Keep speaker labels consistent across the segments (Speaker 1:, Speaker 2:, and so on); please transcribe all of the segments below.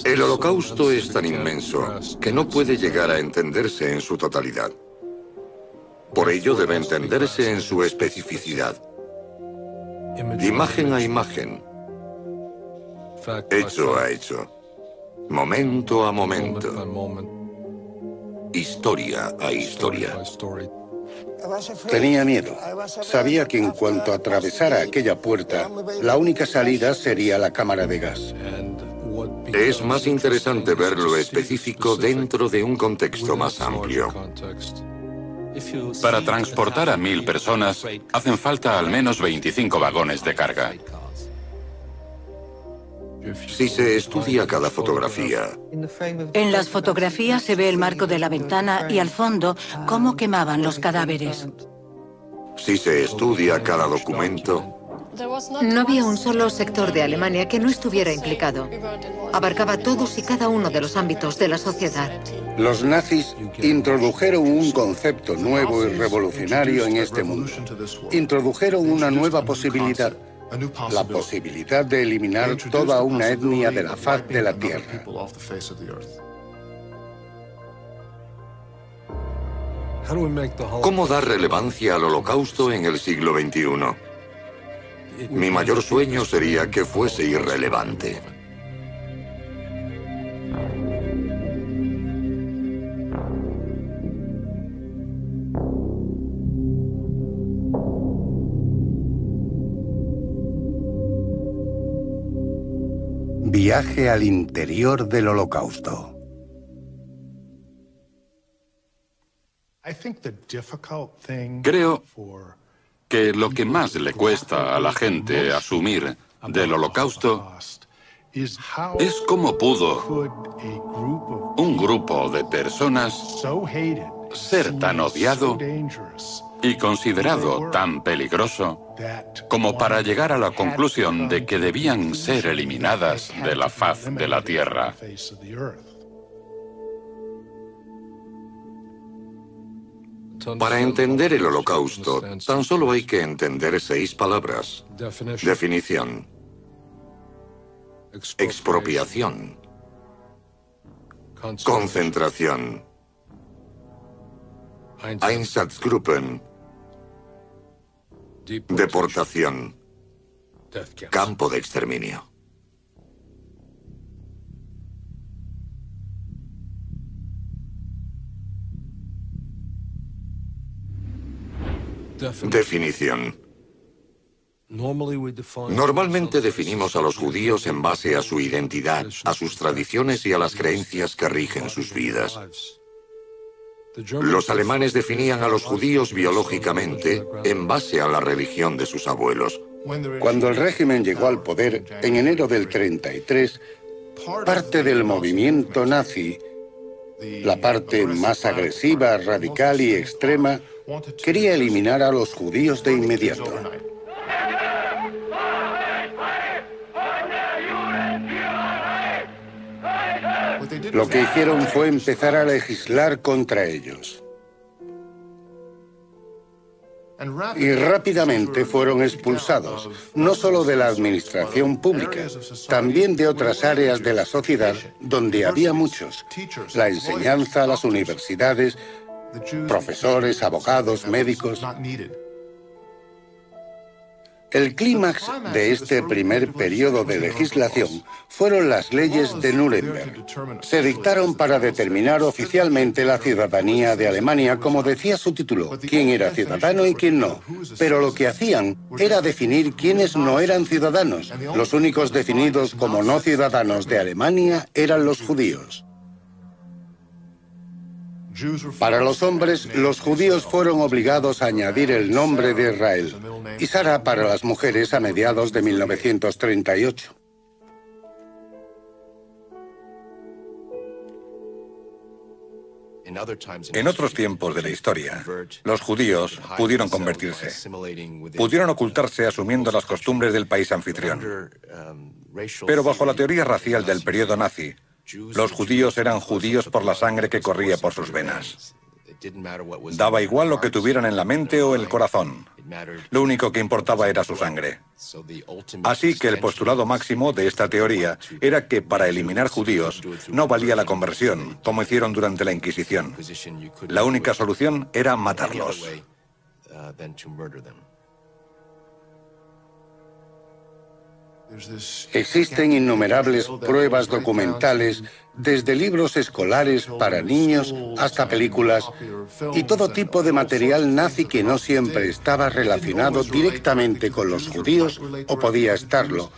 Speaker 1: El Holocausto es tan inmenso que no puede llegar a entenderse en su totalidad. Por ello debe entenderse en su especificidad. Imagen a imagen, hecho a hecho, momento a momento, historia a historia.
Speaker 2: Tenía miedo. Sabía que en cuanto atravesara aquella puerta, la única salida sería la cámara de gas.
Speaker 1: Es más interesante ver lo específico dentro de un contexto más amplio.
Speaker 3: Para transportar a 1000 personas, hacen falta al menos 25 vagones de carga.
Speaker 1: Si se estudia cada fotografía,
Speaker 4: En las fotografías se ve el marco de la ventana y al fondo cómo quemaban los cadáveres.
Speaker 1: si se estudia cada documento,
Speaker 5: No había un solo sector de Alemania que no estuviera implicado. Abarcaba todos y cada uno de los ámbitos de la sociedad.
Speaker 2: Los nazis introdujeron un concepto nuevo y revolucionario en este mundo. Introdujeron una nueva posibilidad. La posibilidad de eliminar toda una etnia de la faz de la Tierra.
Speaker 1: ¿cómo dar relevancia al Holocausto en el siglo XXI? Mi mayor sueño sería que fuese irrelevante.
Speaker 2: Viaje al interior del Holocausto.
Speaker 3: Creo que lo que más le cuesta a la gente asumir del Holocausto es cómo pudo un grupo de personas ser tan odiado y considerado tan peligroso como para llegar a la conclusión de que debían ser eliminadas de la faz de la Tierra.
Speaker 1: Para entender el Holocausto, tan solo hay que entender 6 palabras. Definición. Expropiación. Concentración. Einsatzgruppen. Deportación. Campo de exterminio. Definición. Normalmente definimos a los judíos en base a su identidad, a sus tradiciones y a las creencias que rigen sus vidas. Los alemanes definían a los judíos biológicamente en base a la religión de sus abuelos.
Speaker 2: Cuando el régimen llegó al poder, en enero del 33, parte del movimiento nazi, la parte más agresiva, radical y extrema, quería eliminar a los judíos de inmediato. Lo que hicieron fue empezar a legislar contra ellos. Y rápidamente fueron expulsados, no solo de la administración pública, también de otras áreas de la sociedad donde había muchos. La enseñanza, las universidades, profesores, abogados, médicos. El clímax de este primer periodo de legislación fueron las leyes de Nuremberg. Se dictaron para determinar oficialmente la ciudadanía de Alemania, como decía su título, quién era ciudadano y quién no. Pero lo que hacían era definir quiénes no eran ciudadanos. Los únicos definidos como no ciudadanos de Alemania eran los judíos. Para los hombres, los judíos fueron obligados a añadir el nombre de Israel, y Sara para las mujeres a mediados de 1938.
Speaker 6: En otros tiempos de la historia, los judíos pudieron convertirse, pudieron ocultarse asumiendo las costumbres del país anfitrión. Pero bajo la teoría racial del periodo nazi, los judíos eran judíos por la sangre que corría por sus venas. Daba igual lo que tuvieran en la mente o el corazón. Lo único que importaba era su sangre. Así que el postulado máximo de esta teoría era que para eliminar judíos no valía la conversión, como hicieron durante la Inquisición. La única solución era matarlos.
Speaker 2: Existen innumerables pruebas documentales, desde libros escolares para niños hasta películas, y todo tipo de material nazi que no siempre estaba relacionado directamente con los judíos, o podía estarlo,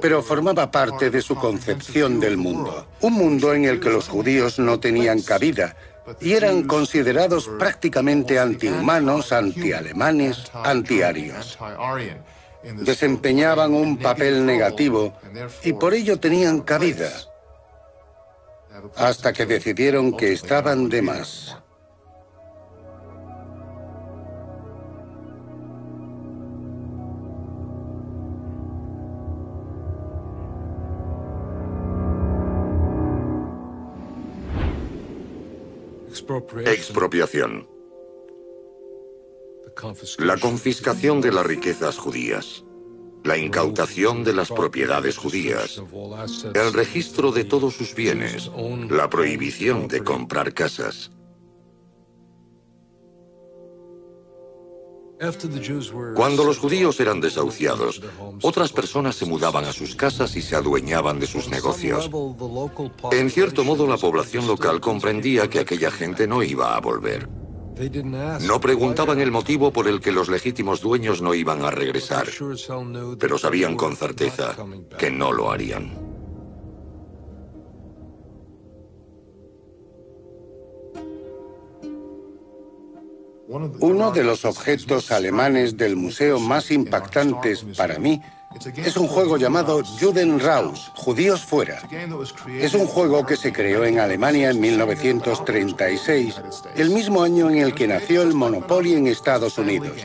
Speaker 2: pero formaba parte de su concepción del mundo. Un mundo en el que los judíos no tenían cabida, y eran considerados prácticamente antihumanos, antialemanes, antiarios. Desempeñaban un papel negativo y por ello tenían cabida, hasta que decidieron que estaban de más.
Speaker 1: Expropiación. La confiscación de las riquezas judías, la incautación de las propiedades judías, el registro de todos sus bienes, la prohibición de comprar casas. Cuando los judíos eran desahuciados, otras personas se mudaban a sus casas y se adueñaban de sus negocios. En cierto modo, la población local comprendía que aquella gente no iba a volver. No preguntaban el motivo por el que los legítimos dueños no iban a regresar, pero sabían con certeza que no lo harían.
Speaker 2: Uno de los objetos alemanes del museo más impactantes para mí es un juego llamado Juden raus, Judíos fuera. Es un juego que se creó en Alemania en 1936, el mismo año en el que nació el Monopoly en Estados Unidos.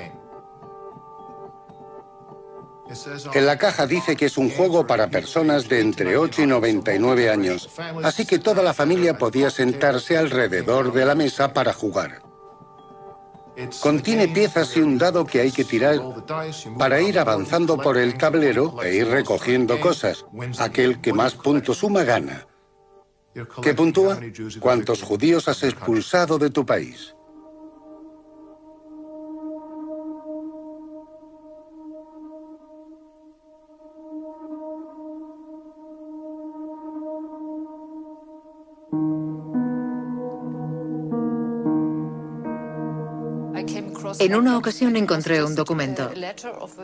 Speaker 2: En la caja dice que es un juego para personas de entre 8 y 99 años, así que toda la familia podía sentarse alrededor de la mesa para jugar. Contiene piezas y un dado que hay que tirar para ir avanzando por el tablero e ir recogiendo cosas. Aquel que más puntos suma gana. ¿Qué puntúa? ¿Cuántos judíos has expulsado de tu país?
Speaker 5: En una ocasión encontré un documento.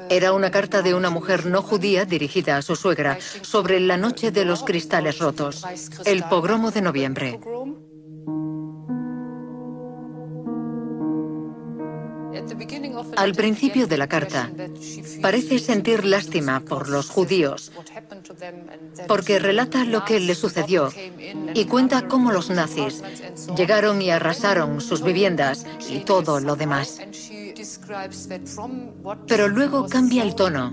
Speaker 5: Era una carta de una mujer no judía dirigida a su suegra sobre la noche de los cristales rotos, el pogromo de noviembre. Al principio de la carta, parece sentir lástima por los judíos, porque relata lo que les sucedió y cuenta cómo los nazis llegaron y arrasaron sus viviendas y todo lo demás. Pero luego cambia el tono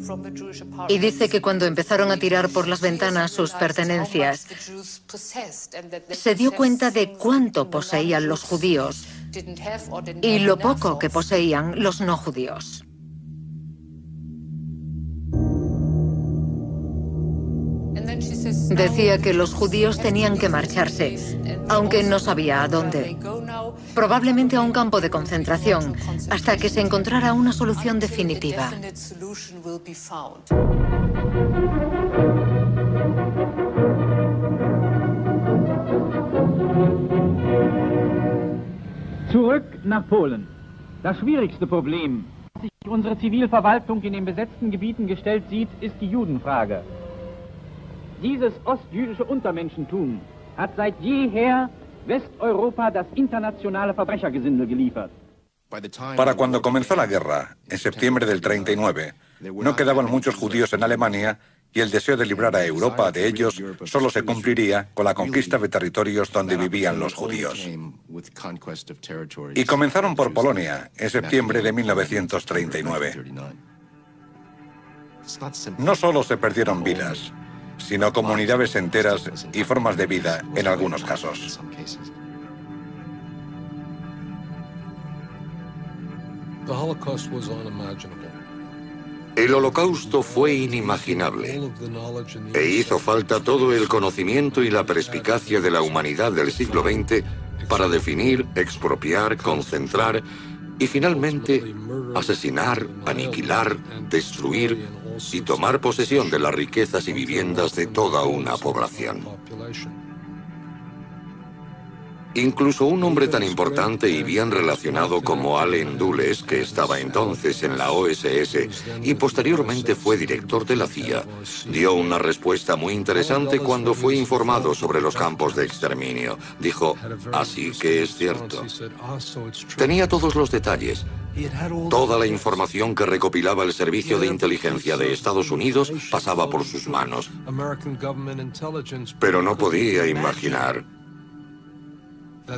Speaker 5: y dice que cuando empezaron a tirar por las ventanas sus pertenencias, se dio cuenta de cuánto poseían los judíos y lo poco que poseían los no judíos. Decía que los judíos tenían que marcharse, aunque no sabía a dónde. Probablemente a un campo de concentración, hasta que se encontrara una solución definitiva.
Speaker 7: Zurück nach Polen. Das schwierigste Problem, das sich unsere Zivilverwaltung in den besetzten Gebieten gestellt sieht, ist die Judenfrage. Dieses ostjüdische Untermenschentum hat seit jeher Westeuropa das internationale Verbrechergesindel geliefert.
Speaker 6: Para cuando comenzó la guerra, en septiembre del 39, no quedaban muchos judíos en Alemania y el deseo de librar a Europa de ellos solo se cumpliría con la conquista de territorios donde vivían los judíos. Y comenzaron por Polonia, en septiembre de 1939. No solo se perdieron vidas, sino comunidades enteras y formas de vida en algunos casos.
Speaker 1: El Holocausto fue inimaginable e hizo falta todo el conocimiento y la perspicacia de la humanidad del siglo XX para definir, expropiar, concentrar y finalmente asesinar, aniquilar, destruir y tomar posesión de las riquezas y viviendas de toda una población. Incluso un hombre tan importante y bien relacionado como Allen Dulles, que estaba entonces en la OSS y posteriormente fue director de la CIA, dio una respuesta muy interesante cuando fue informado sobre los campos de exterminio. Dijo, así que es cierto. Tenía todos los detalles. Toda la información que recopilaba el Servicio de Inteligencia de Estados Unidos pasaba por sus manos. Pero no podía imaginar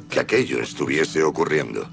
Speaker 1: que aquello estuviese ocurriendo.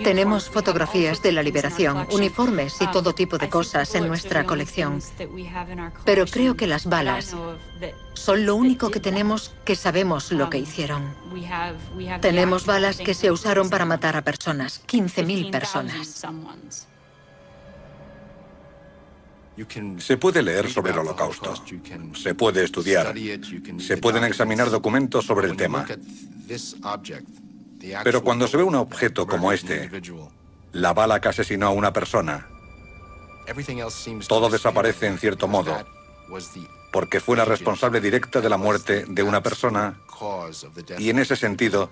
Speaker 5: Tenemos fotografías de la liberación, uniformes y todo tipo de cosas en nuestra colección. Pero creo que las balas son lo único que tenemos que sabemos lo que hicieron. Tenemos balas que se usaron para matar a personas, 15.000 personas.
Speaker 6: Se puede leer sobre el Holocausto, se puede estudiar, se pueden examinar documentos sobre el tema. Pero cuando se ve un objeto como este, la bala que asesinó a una persona, todo desaparece en cierto modo, porque fue la responsable directa de la muerte de una persona y en ese sentido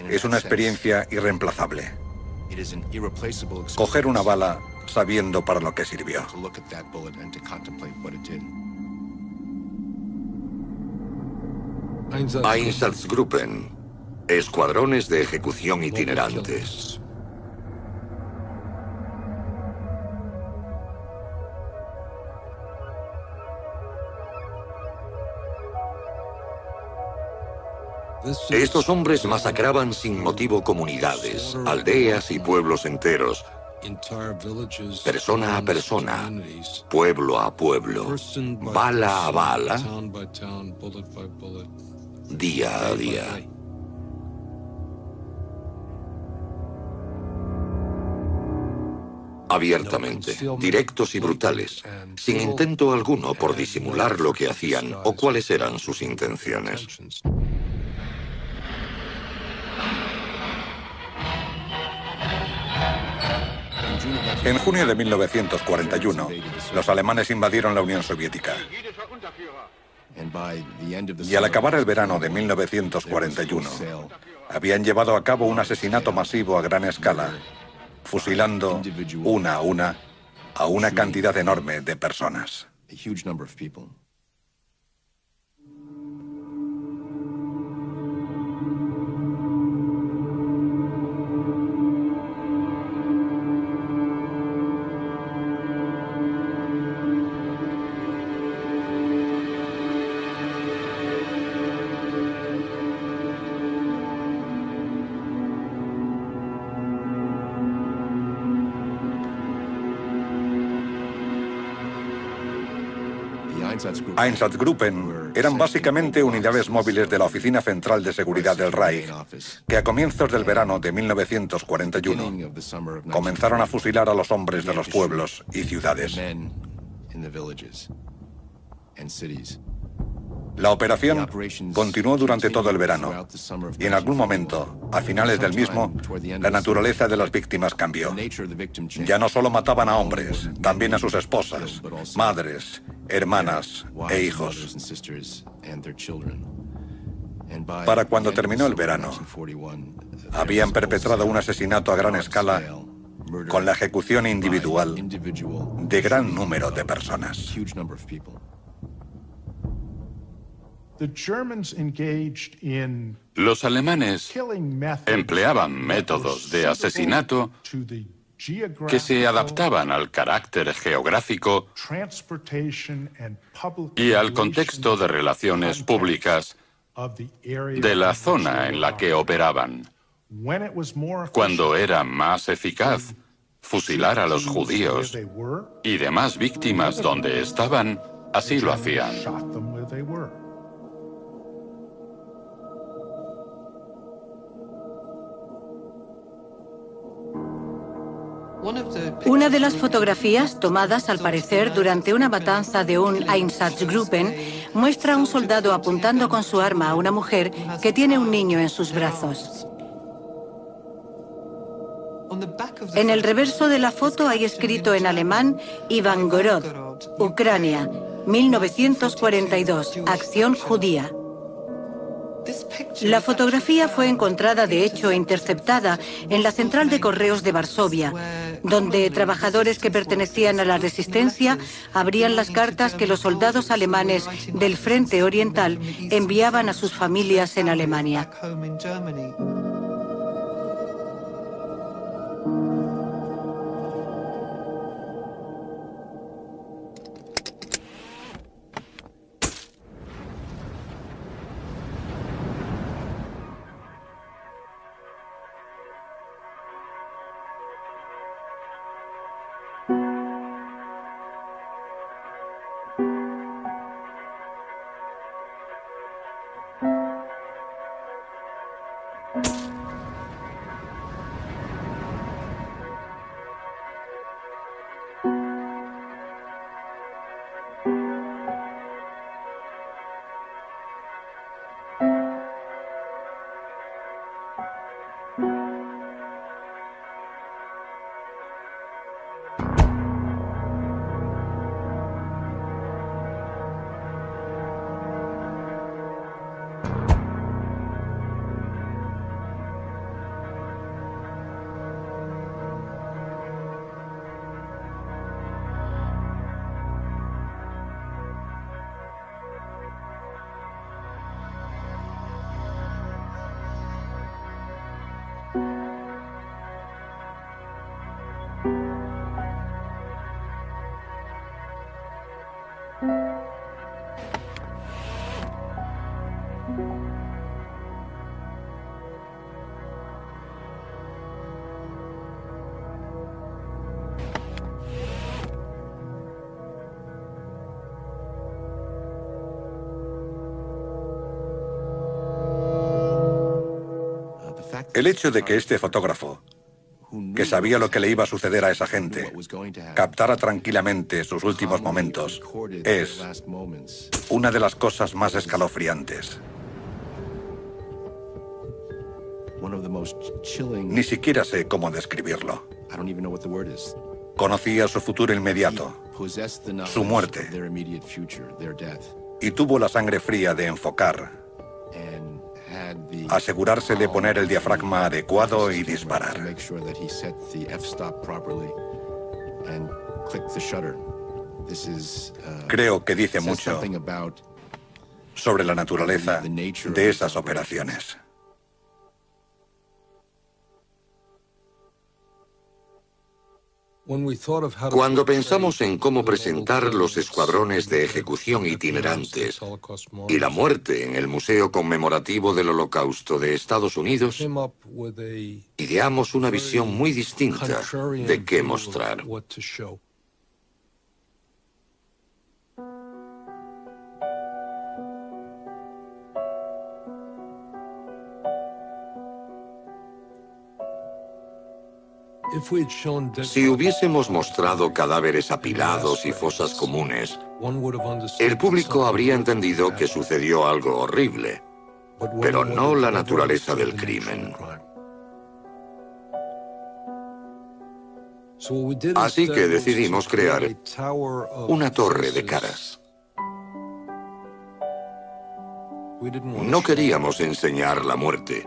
Speaker 6: es una experiencia irreemplazable. Coger una bala sabiendo para lo que sirvió.
Speaker 1: Einsatzgruppen, escuadrones de ejecución itinerantes. Estos hombres masacraban sin motivo comunidades, aldeas y pueblos enteros, persona a persona, pueblo a pueblo, bala a bala, día a día. Abiertamente, directos y brutales, sin intento alguno por disimular lo que hacían o cuáles eran sus intenciones.
Speaker 6: En junio de 1941, los alemanes invadieron la Unión Soviética. Y al acabar el verano de 1941, habían llevado a cabo un asesinato masivo a gran escala, fusilando una a una cantidad enorme de personas. Einsatzgruppen eran básicamente unidades móviles de la Oficina Central de Seguridad del Reich, que a comienzos del verano de 1941 comenzaron a fusilar a los hombres de los pueblos y ciudades. La operación continuó durante todo el verano y en algún momento, a finales del mismo, la naturaleza de las víctimas cambió. Ya no solo mataban a hombres, también a sus esposas, madres, hermanas e hijos. Para cuando terminó el verano, habían perpetrado un asesinato a gran escala con la ejecución individual de gran número de personas.
Speaker 3: Los alemanes empleaban métodos de asesinato que se adaptaban al carácter geográfico y al contexto de relaciones públicas de la zona en la que operaban. Cuando era más eficaz fusilar a los judíos y demás víctimas donde estaban, así lo hacían.
Speaker 4: Una de las fotografías, tomadas al parecer durante una matanza de un Einsatzgruppen, muestra a un soldado apuntando con su arma a una mujer que tiene un niño en sus brazos. En el reverso de la foto hay escrito en alemán Ivangorod, Ucrania, 1942, acción judía. La fotografía fue encontrada, de hecho, interceptada en la central de correos de Varsovia, donde trabajadores que pertenecían a la resistencia abrían las cartas que los soldados alemanes del Frente Oriental enviaban a sus familias en Alemania.
Speaker 6: El hecho de que este fotógrafo, que sabía lo que le iba a suceder a esa gente, captara tranquilamente sus últimos momentos, es una de las cosas más escalofriantes. Ni siquiera sé cómo describirlo. Conocía su futuro inmediato, su muerte, y tuvo la sangre fría de enfocar, asegurarse de poner el diafragma adecuado y disparar. Creo que dice mucho sobre la naturaleza de esas operaciones.
Speaker 1: Cuando pensamos en cómo presentar los escuadrones de ejecución itinerantes y la muerte en el Museo Conmemorativo del Holocausto de Estados Unidos, ideamos una visión muy distinta de qué mostrar. Si hubiésemos mostrado cadáveres apilados y fosas comunes, el público habría entendido que sucedió algo horrible, pero no la naturaleza del crimen. Así que decidimos crear una torre de caras. No queríamos enseñar la muerte.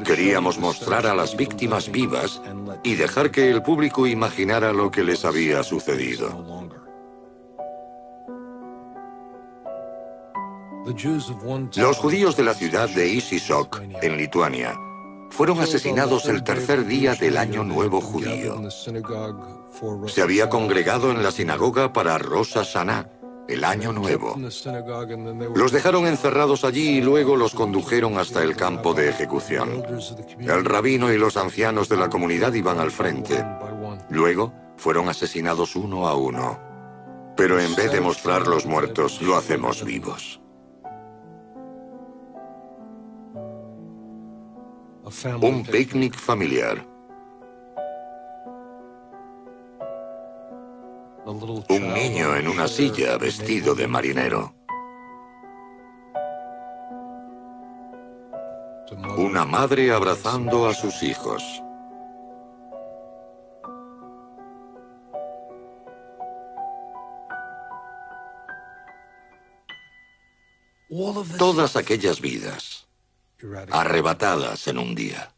Speaker 1: Queríamos mostrar a las víctimas vivas y dejar que el público imaginara lo que les había sucedido. Los judíos de la ciudad de Isisok, en Lituania, fueron asesinados el tercer día del Año Nuevo Judío. Se había congregado en la sinagoga para Rosh Hashanah, el Año Nuevo. Los dejaron encerrados allí y luego los condujeron hasta el campo de ejecución. El rabino y los ancianos de la comunidad iban al frente. Luego fueron asesinados uno a uno. Pero en vez de mostrar los muertos, lo hacemos vivos. Un picnic familiar. Un niño en una silla vestido de marinero. Una madre abrazando a sus hijos. Todas aquellas vidas, arrebatadas en un día.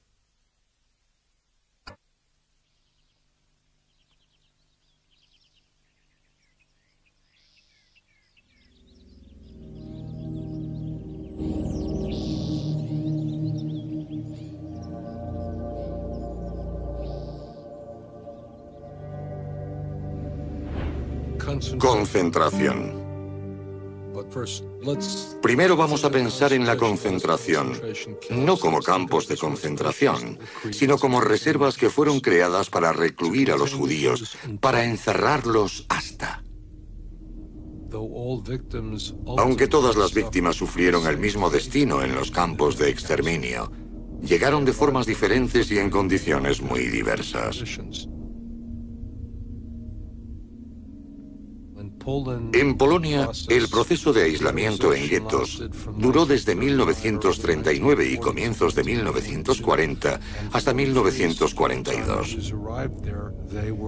Speaker 1: Concentración. Primero vamos a pensar en la concentración, no como campos de concentración, sino como reservas que fueron creadas para recluir a los judíos, para encerrarlos hasta. Aunque todas las víctimas sufrieron el mismo destino en los campos de exterminio, llegaron de formas diferentes y en condiciones muy diversas. En Polonia, el proceso de aislamiento en guetos duró desde 1939 y comienzos de 1940 hasta 1942.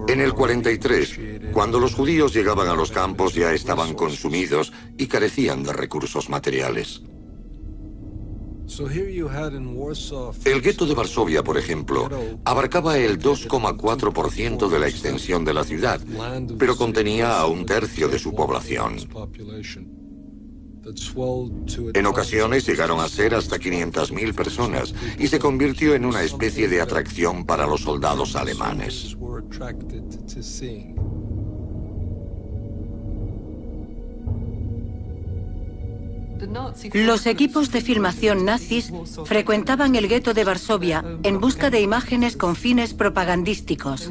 Speaker 1: En el 43, cuando los judíos llegaban a los campos, ya estaban consumidos y carecían de recursos materiales. El gueto de Varsovia, por ejemplo, abarcaba el 2,4% de la extensión de la ciudad, pero contenía a un tercio de su población. En ocasiones llegaron a ser hasta 500.000 personas y se convirtió en una especie de atracción para los soldados alemanes.
Speaker 4: Los equipos de filmación nazis frecuentaban el gueto de Varsovia en busca de imágenes con fines propagandísticos.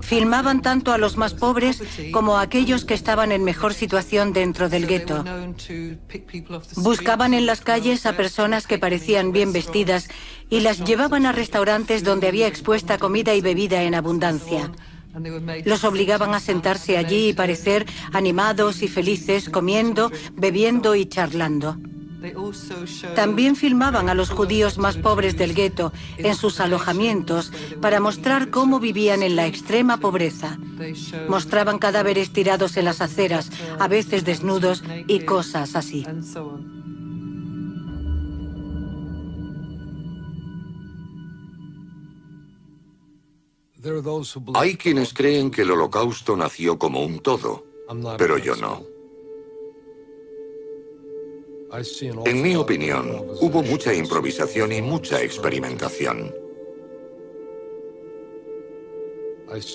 Speaker 4: Filmaban tanto a los más pobres como a aquellos que estaban en mejor situación dentro del gueto. Buscaban en las calles a personas que parecían bien vestidas y las llevaban a restaurantes donde había expuesta comida y bebida en abundancia. Los obligaban a sentarse allí y parecer animados y felices, comiendo, bebiendo y charlando. También filmaban a los judíos más pobres del gueto en sus alojamientos para mostrar cómo vivían en la extrema pobreza. Mostraban cadáveres tirados en las aceras, a veces desnudos y cosas así.
Speaker 1: Hay quienes creen que el Holocausto nació como un todo, pero yo no. En mi opinión, hubo mucha improvisación y mucha experimentación.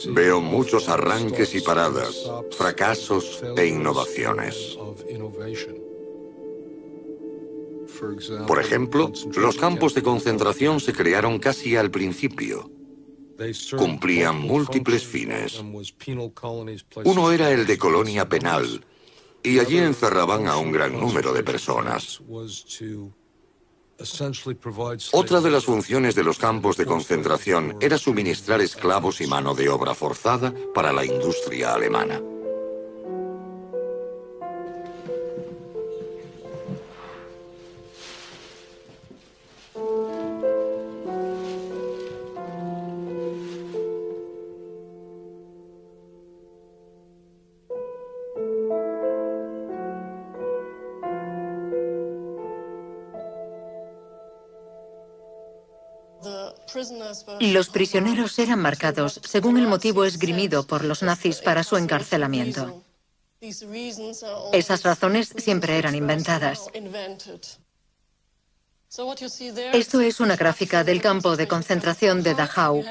Speaker 1: Veo muchos arranques y paradas, fracasos e innovaciones. Por ejemplo, los campos de concentración se crearon casi al principio. Cumplían múltiples fines. Uno era el de colonia penal, y allí encerraban a un gran número de personas. Otra de las funciones de los campos de concentración era suministrar esclavos y mano de obra forzada para la industria alemana.
Speaker 5: Los prisioneros eran marcados según el motivo esgrimido por los nazis para su encarcelamiento. Esas razones siempre eran inventadas. Esto es una gráfica del campo de concentración de Dachau.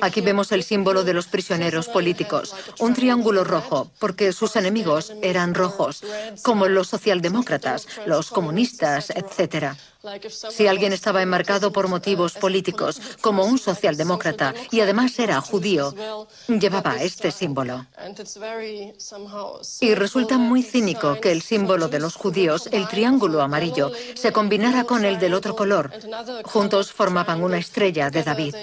Speaker 5: Aquí vemos el símbolo de los prisioneros políticos, un triángulo rojo, porque sus enemigos eran rojos, como los socialdemócratas, los comunistas, etc. Si alguien estaba enmarcado por motivos políticos, como un socialdemócrata, y además era judío, llevaba este símbolo. Y resulta muy cínico que el símbolo de los judíos, el triángulo amarillo, se combinara con el del otro color. Juntos formaban una estrella de David.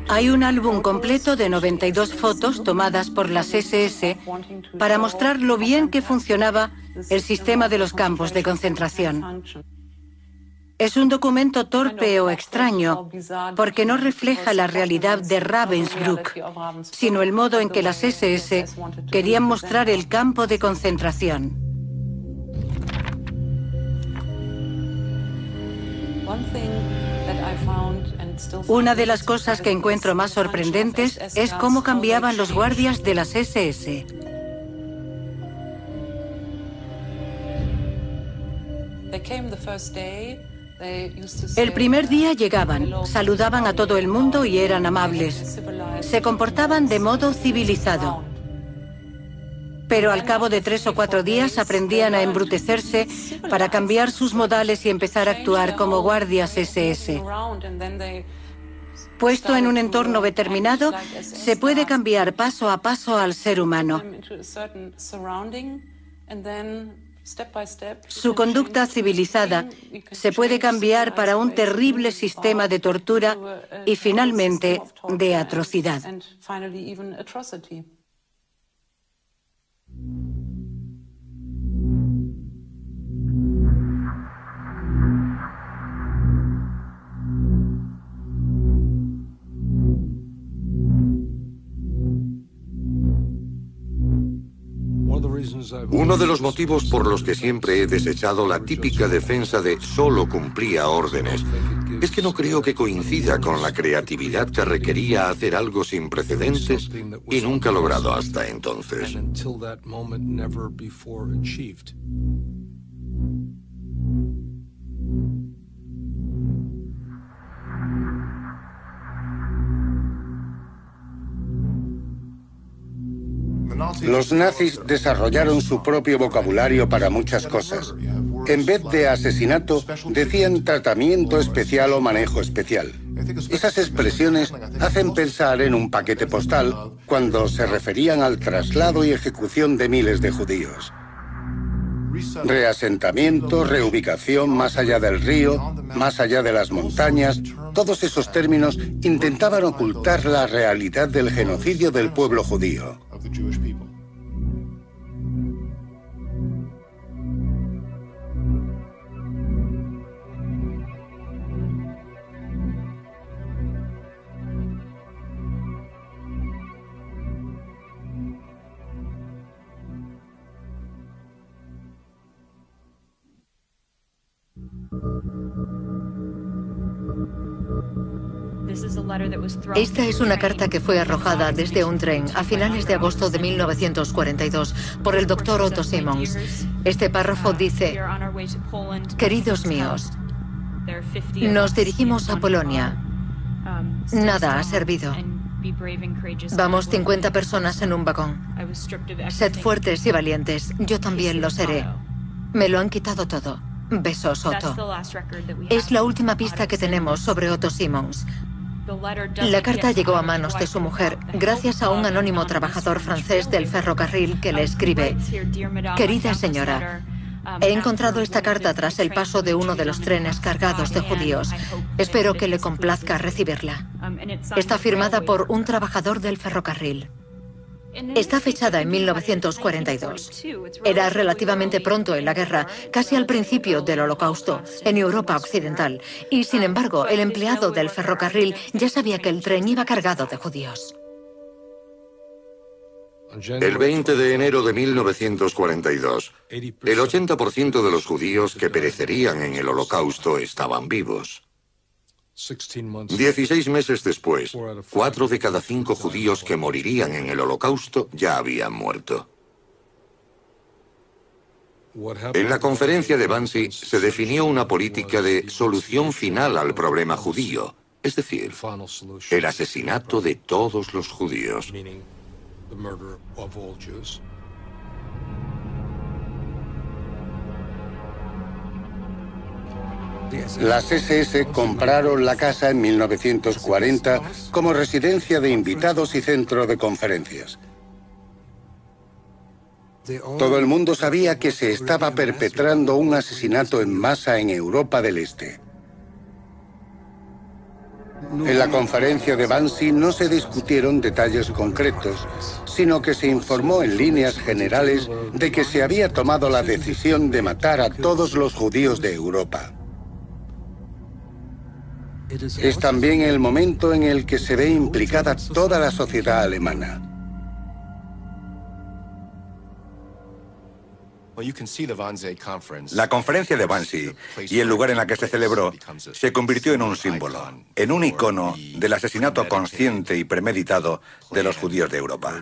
Speaker 4: Hay un álbum completo de 92 fotos tomadas por las SS para mostrar lo bien que funcionaba el sistema de los campos de concentración. Es un documento torpe o extraño porque no refleja la realidad de Ravensbrück, sino el modo en que las SS querían mostrar el campo de concentración. Una de las cosas que encuentro más sorprendentes es cómo cambiaban los guardias de las SS. El primer día llegaban, saludaban a todo el mundo y eran amables. Se comportaban de modo civilizado. Pero al cabo de 3 o 4 días aprendían a embrutecerse para cambiar sus modales y empezar a actuar como guardias SS. Puesto en un entorno determinado, se puede cambiar paso a paso al ser humano. Su conducta civilizada se puede cambiar para un terrible sistema de tortura y finalmente de atrocidad.
Speaker 1: Uno de los motivos por los que siempre he desechado la típica defensa de solo cumplía órdenes es que no creo que coincida con la creatividad que requería hacer algo sin precedentes y nunca logrado hasta entonces.
Speaker 2: Los nazis desarrollaron su propio vocabulario para muchas cosas. En vez de asesinato, decían tratamiento especial o manejo especial. Esas expresiones hacen pensar en un paquete postal cuando se referían al traslado y ejecución de miles de judíos. Reasentamiento, reubicación más allá del río, más allá de las montañas, todos esos términos intentaban ocultar la realidad del genocidio del pueblo judío.
Speaker 5: Esta es una carta que fue arrojada desde un tren a finales de agosto de 1942 por el doctor Otto Simons. Este párrafo dice: queridos míos, nos dirigimos a Polonia. Nada ha servido. Vamos 50 personas en un vagón. Sed fuertes y valientes. Yo también lo seré. Me lo han quitado todo. Besos, Otto. Es la última pista que tenemos sobre Otto Simons. La carta llegó a manos de su mujer gracias a un anónimo trabajador francés del ferrocarril que le escribe: «Querida señora, he encontrado esta carta tras el paso de uno de los trenes cargados de judíos. Espero que le complazca recibirla. Está firmada por un trabajador del ferrocarril». Está fechada en 1942. Era relativamente pronto en la guerra, casi al principio del Holocausto, en Europa Occidental. Y, sin embargo, el empleado del ferrocarril ya sabía que el tren iba cargado de judíos.
Speaker 1: El 20 de enero de 1942, el 80% de los judíos que perecerían en el Holocausto estaban vivos. 16 meses después, 4 de cada 5 judíos que morirían en el Holocausto ya habían muerto. En la conferencia de Wannsee se definió una política de solución final al problema judío, es decir, el asesinato de todos los judíos.
Speaker 2: Las SS compraron la casa en 1940 como residencia de invitados y centro de conferencias. Todo el mundo sabía que se estaba perpetrando un asesinato en masa en Europa del Este. En la conferencia de Wannsee no se discutieron detalles concretos, sino que se informó en líneas generales de que se había tomado la decisión de matar a todos los judíos de Europa. Es también el momento en el que se ve implicada toda la sociedad alemana.
Speaker 6: La conferencia de Wannsee y el lugar en el que se celebró se convirtió en un símbolo, en un icono del asesinato consciente y premeditado de los judíos de Europa.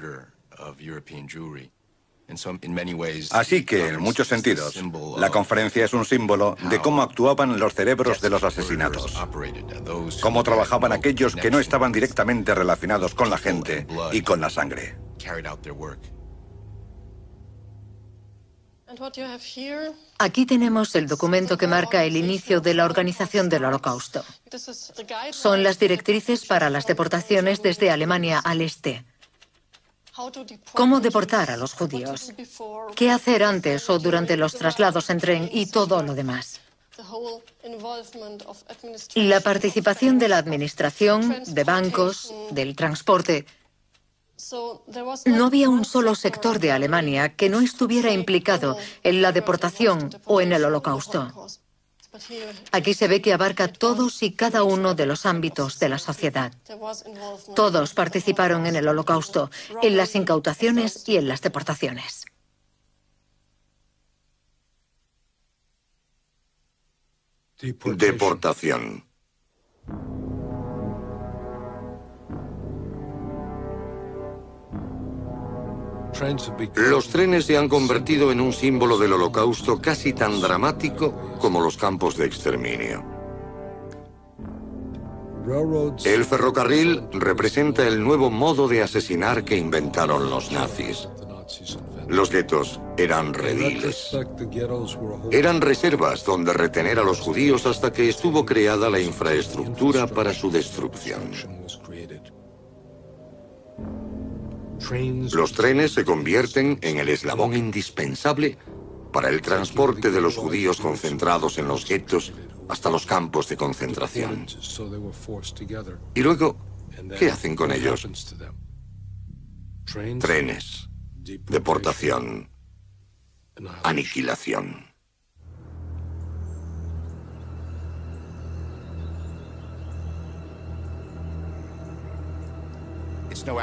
Speaker 6: Así que, en muchos sentidos, la conferencia es un símbolo de cómo actuaban los cerebros de los asesinatos, cómo trabajaban aquellos que no estaban directamente relacionados con la gente y con la sangre.
Speaker 5: Aquí tenemos el documento que marca el inicio de la organización del Holocausto. Son las directrices para las deportaciones desde Alemania al este. ¿Cómo deportar a los judíos? ¿Qué hacer antes o durante los traslados en tren y todo lo demás? La participación de la administración, de bancos, del transporte. No había un solo sector de Alemania que no estuviera implicado en la deportación o en el Holocausto. Aquí se ve que abarca todos y cada uno de los ámbitos de la sociedad. Todos participaron en el Holocausto, en las incautaciones y en las deportaciones.
Speaker 1: Deportación. Los trenes se han convertido en un símbolo del Holocausto casi tan dramático como los campos de exterminio. El ferrocarril representa el nuevo modo de asesinar que inventaron los nazis. Los guetos eran rediles. Eran reservas donde retener a los judíos hasta que estuvo creada la infraestructura para su destrucción. Los trenes se convierten en el eslabón indispensable para el transporte de los judíos concentrados en los guetos hasta los campos de concentración. Y luego, ¿qué hacen con ellos? Trenes, deportación, aniquilación.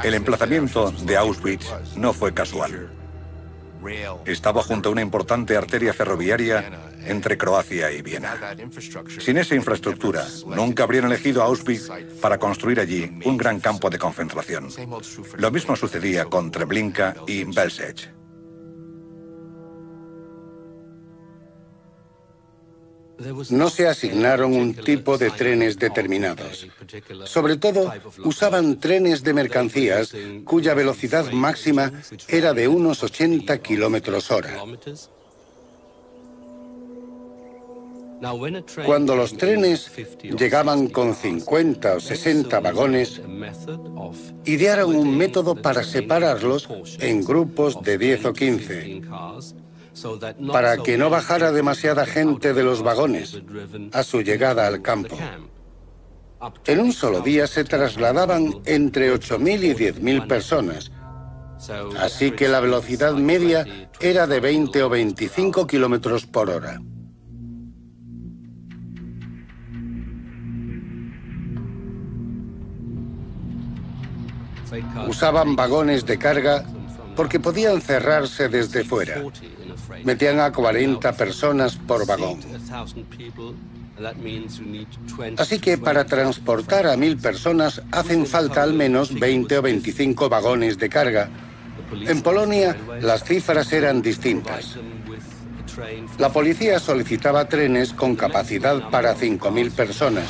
Speaker 6: El emplazamiento de Auschwitz no fue casual. Estaba junto a una importante arteria ferroviaria entre Croacia y Viena. Sin esa infraestructura, nunca habrían elegido Auschwitz para construir allí un gran campo de concentración. Lo mismo sucedía con Treblinka y Belzec.
Speaker 2: No se asignaron un tipo de trenes determinados. Sobre todo, usaban trenes de mercancías cuya velocidad máxima era de unos 80 kilómetros hora. Cuando los trenes llegaban con 50 o 60 vagones, idearon un método para separarlos en grupos de 10 o 15, para que no bajara demasiada gente de los vagones a su llegada al campo. En un solo día se trasladaban entre 8.000 y 10.000 personas, así que la velocidad media era de 20 o 25 kilómetros por hora. Usaban vagones de carga porque podían cerrarse desde fuera. Metían a 40 personas por vagón. Así que para transportar a 1.000 personas hacen falta al menos 20 o 25 vagones de carga. En Polonia las cifras eran distintas. La policía solicitaba trenes con capacidad para 5.000 personas,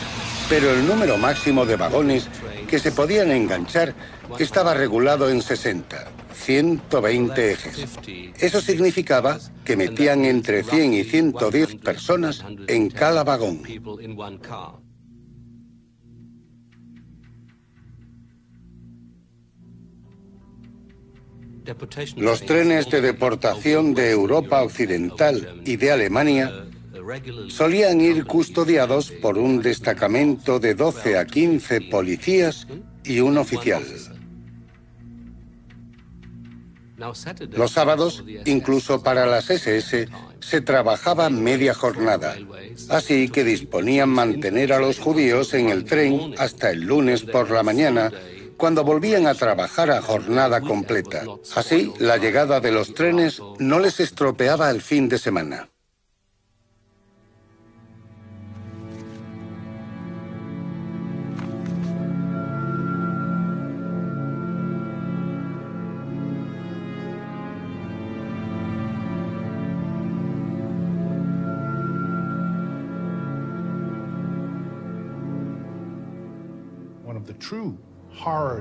Speaker 2: pero el número máximo de vagones que se podían enganchar estaba regulado en 60, 120 ejes. Eso significaba que metían entre 100 y 110 personas en cada vagón. Los trenes de deportación de Europa Occidental y de Alemania solían ir custodiados por un destacamento de 12 a 15 policías y un oficial. Los sábados, incluso para las SS, se trabajaba media jornada, así que disponían mantener a los judíos en el tren hasta el lunes por la mañana, cuando volvían a trabajar a jornada completa. Así, la llegada de los trenes no les estropeaba el fin de semana.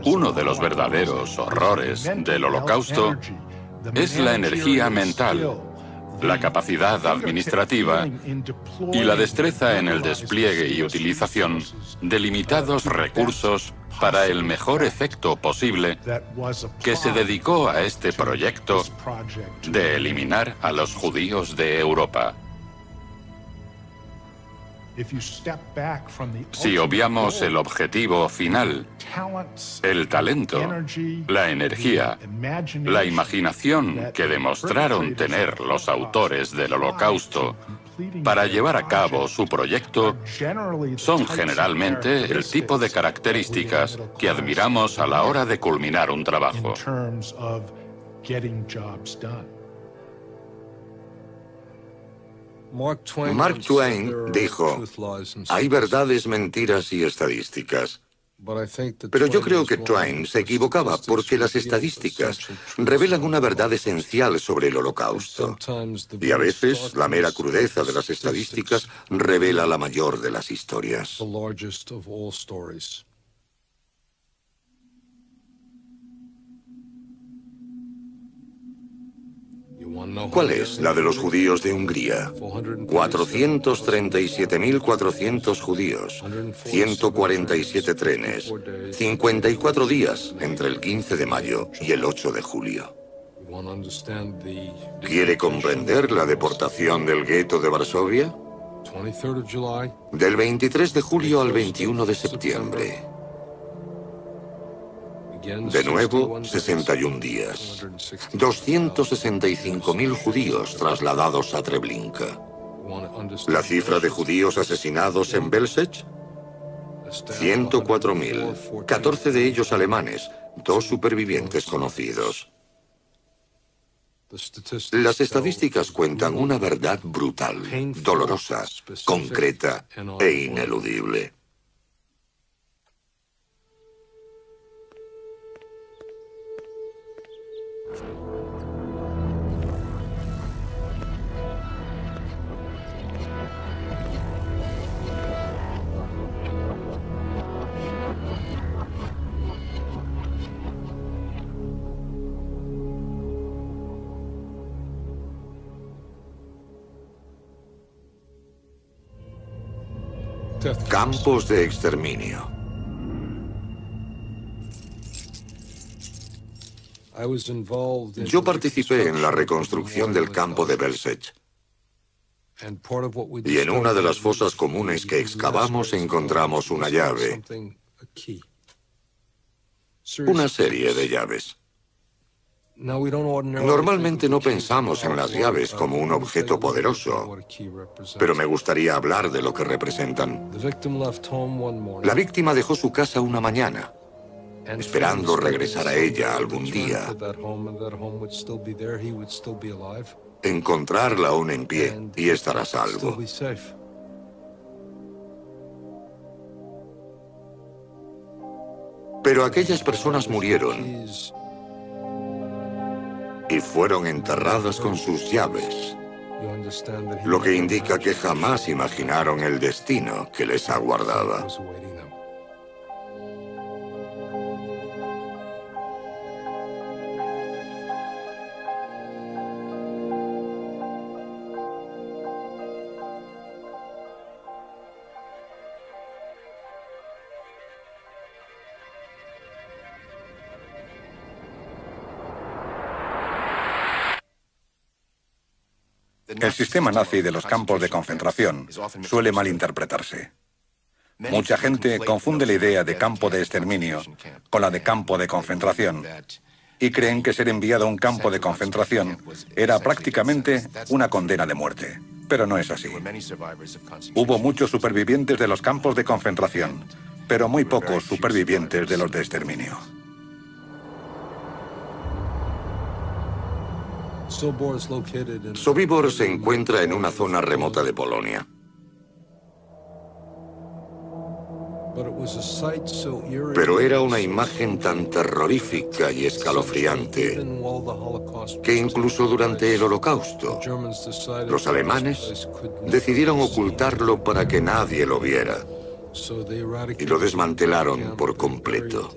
Speaker 3: Uno de los verdaderos horrores del Holocausto es la energía mental, la capacidad administrativa y la destreza en el despliegue y utilización de limitados recursos para el mejor efecto posible que se dedicó a este proyecto de eliminar a los judíos de Europa. Si obviamos el objetivo final, el talento, la energía, la imaginación que demostraron tener los autores del Holocausto para llevar a cabo su proyecto, son generalmente el tipo de características que admiramos a la hora de culminar un trabajo.
Speaker 1: Mark Twain dijo, hay verdades, mentiras y estadísticas. Pero yo creo que Twain se equivocaba porque las estadísticas revelan una verdad esencial sobre el Holocausto. Y a veces la mera crudeza de las estadísticas revela la mayor de las historias. ¿Cuál es la de los judíos de Hungría? 437.400 judíos, 147 trenes, 54 días entre el 15 de mayo y el 8 de julio. ¿Quiere comprender la deportación del gueto de Varsovia? Del 23 de julio al 21 de septiembre. De nuevo, 61 días. 265.000 judíos trasladados a Treblinka. ¿La cifra de judíos asesinados en Belzec? 104.000, 14 de ellos alemanes, 2 supervivientes conocidos. Las estadísticas cuentan una verdad brutal, dolorosa, concreta e ineludible. Campos de exterminio. Yo participé en la reconstrucción del campo de Belzec. Y en una de las fosas comunes que excavamos encontramos una llave. Una serie de llaves. Normalmente no pensamos en las llaves como un objeto poderoso, pero me gustaría hablar de lo que representan. La víctima dejó su casa una mañana, esperando regresar a ella algún día, encontrarla aún en pie y estar a salvo. Pero aquellas personas murieron y fueron enterradas con sus llaves, lo que indica que jamás imaginaron el destino que les aguardaba.
Speaker 6: El sistema nazi de los campos de concentración suele malinterpretarse. Mucha gente confunde la idea de campo de exterminio con la de campo de concentración y creen que ser enviado a un campo de concentración era prácticamente una condena de muerte. Pero no es así. Hubo muchos supervivientes de los campos de concentración, pero muy pocos supervivientes de los de exterminio.
Speaker 1: Sobibor se encuentra en una zona remota de Polonia. Pero era una imagen tan terrorífica y escalofriante que incluso durante el Holocausto, los alemanes decidieron ocultarlo para que nadie lo viera y lo desmantelaron por completo.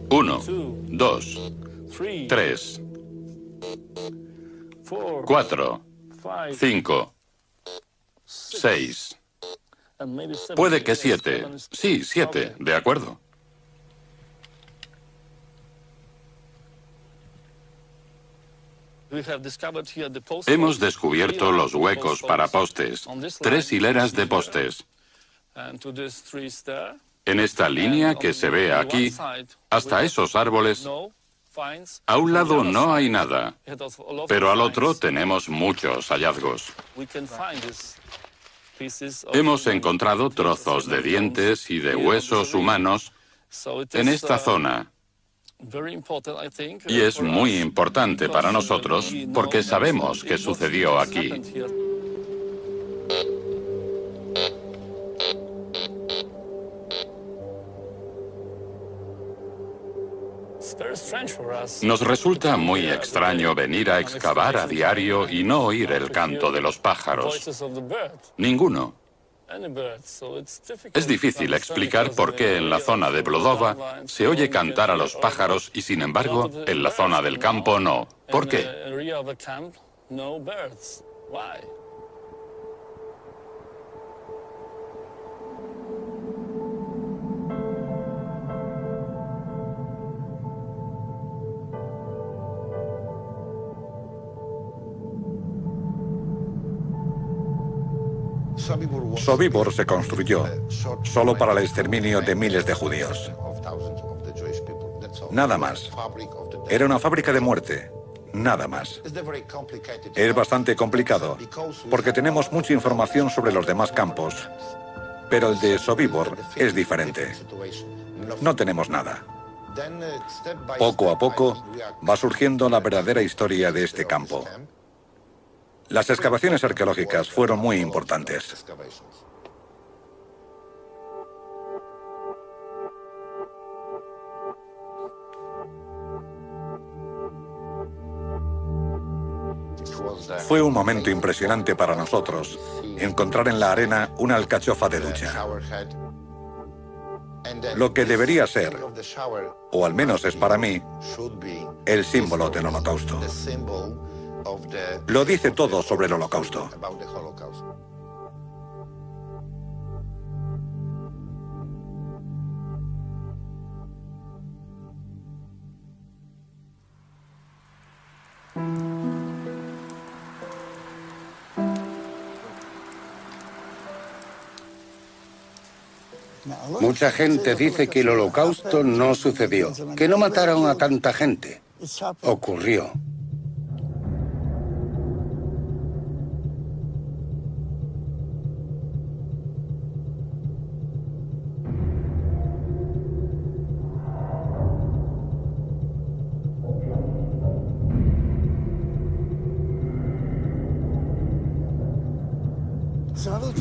Speaker 3: Uno, dos, tres, 4, 5, 6. Puede que 7. Sí, 7, de acuerdo. Hemos descubierto los huecos para postes, 3 hileras de postes. En esta línea que se ve aquí, hasta esos árboles, a un lado no hay nada, pero al otro tenemos muchos hallazgos. Hemos encontrado trozos de dientes y de huesos humanos en esta zona. Y es muy importante para nosotros porque sabemos qué sucedió aquí. Nos resulta muy extraño venir a excavar a diario y no oír el canto de los pájaros. Ninguno. Es difícil explicar por qué en la zona de Vlodova se oye cantar a los pájaros y sin embargo en la zona del campo no. ¿Por qué?
Speaker 6: Sobibor se construyó solo para el exterminio de miles de judíos. Nada más. Era una fábrica de muerte. Nada más. Es bastante complicado porque tenemos mucha información sobre los demás campos, pero el de Sobibor es diferente. No tenemos nada. Poco a poco va surgiendo la verdadera historia de este campo. Las excavaciones arqueológicas fueron muy importantes. Fue un momento impresionante para nosotros, encontrar en la arena una alcachofa de ducha. Lo que debería ser, o al menos es para mí, el símbolo del Holocausto. Lo dice todo sobre el Holocausto.
Speaker 2: Mucha gente dice que el Holocausto no sucedió, que no mataron a tanta gente. Ocurrió.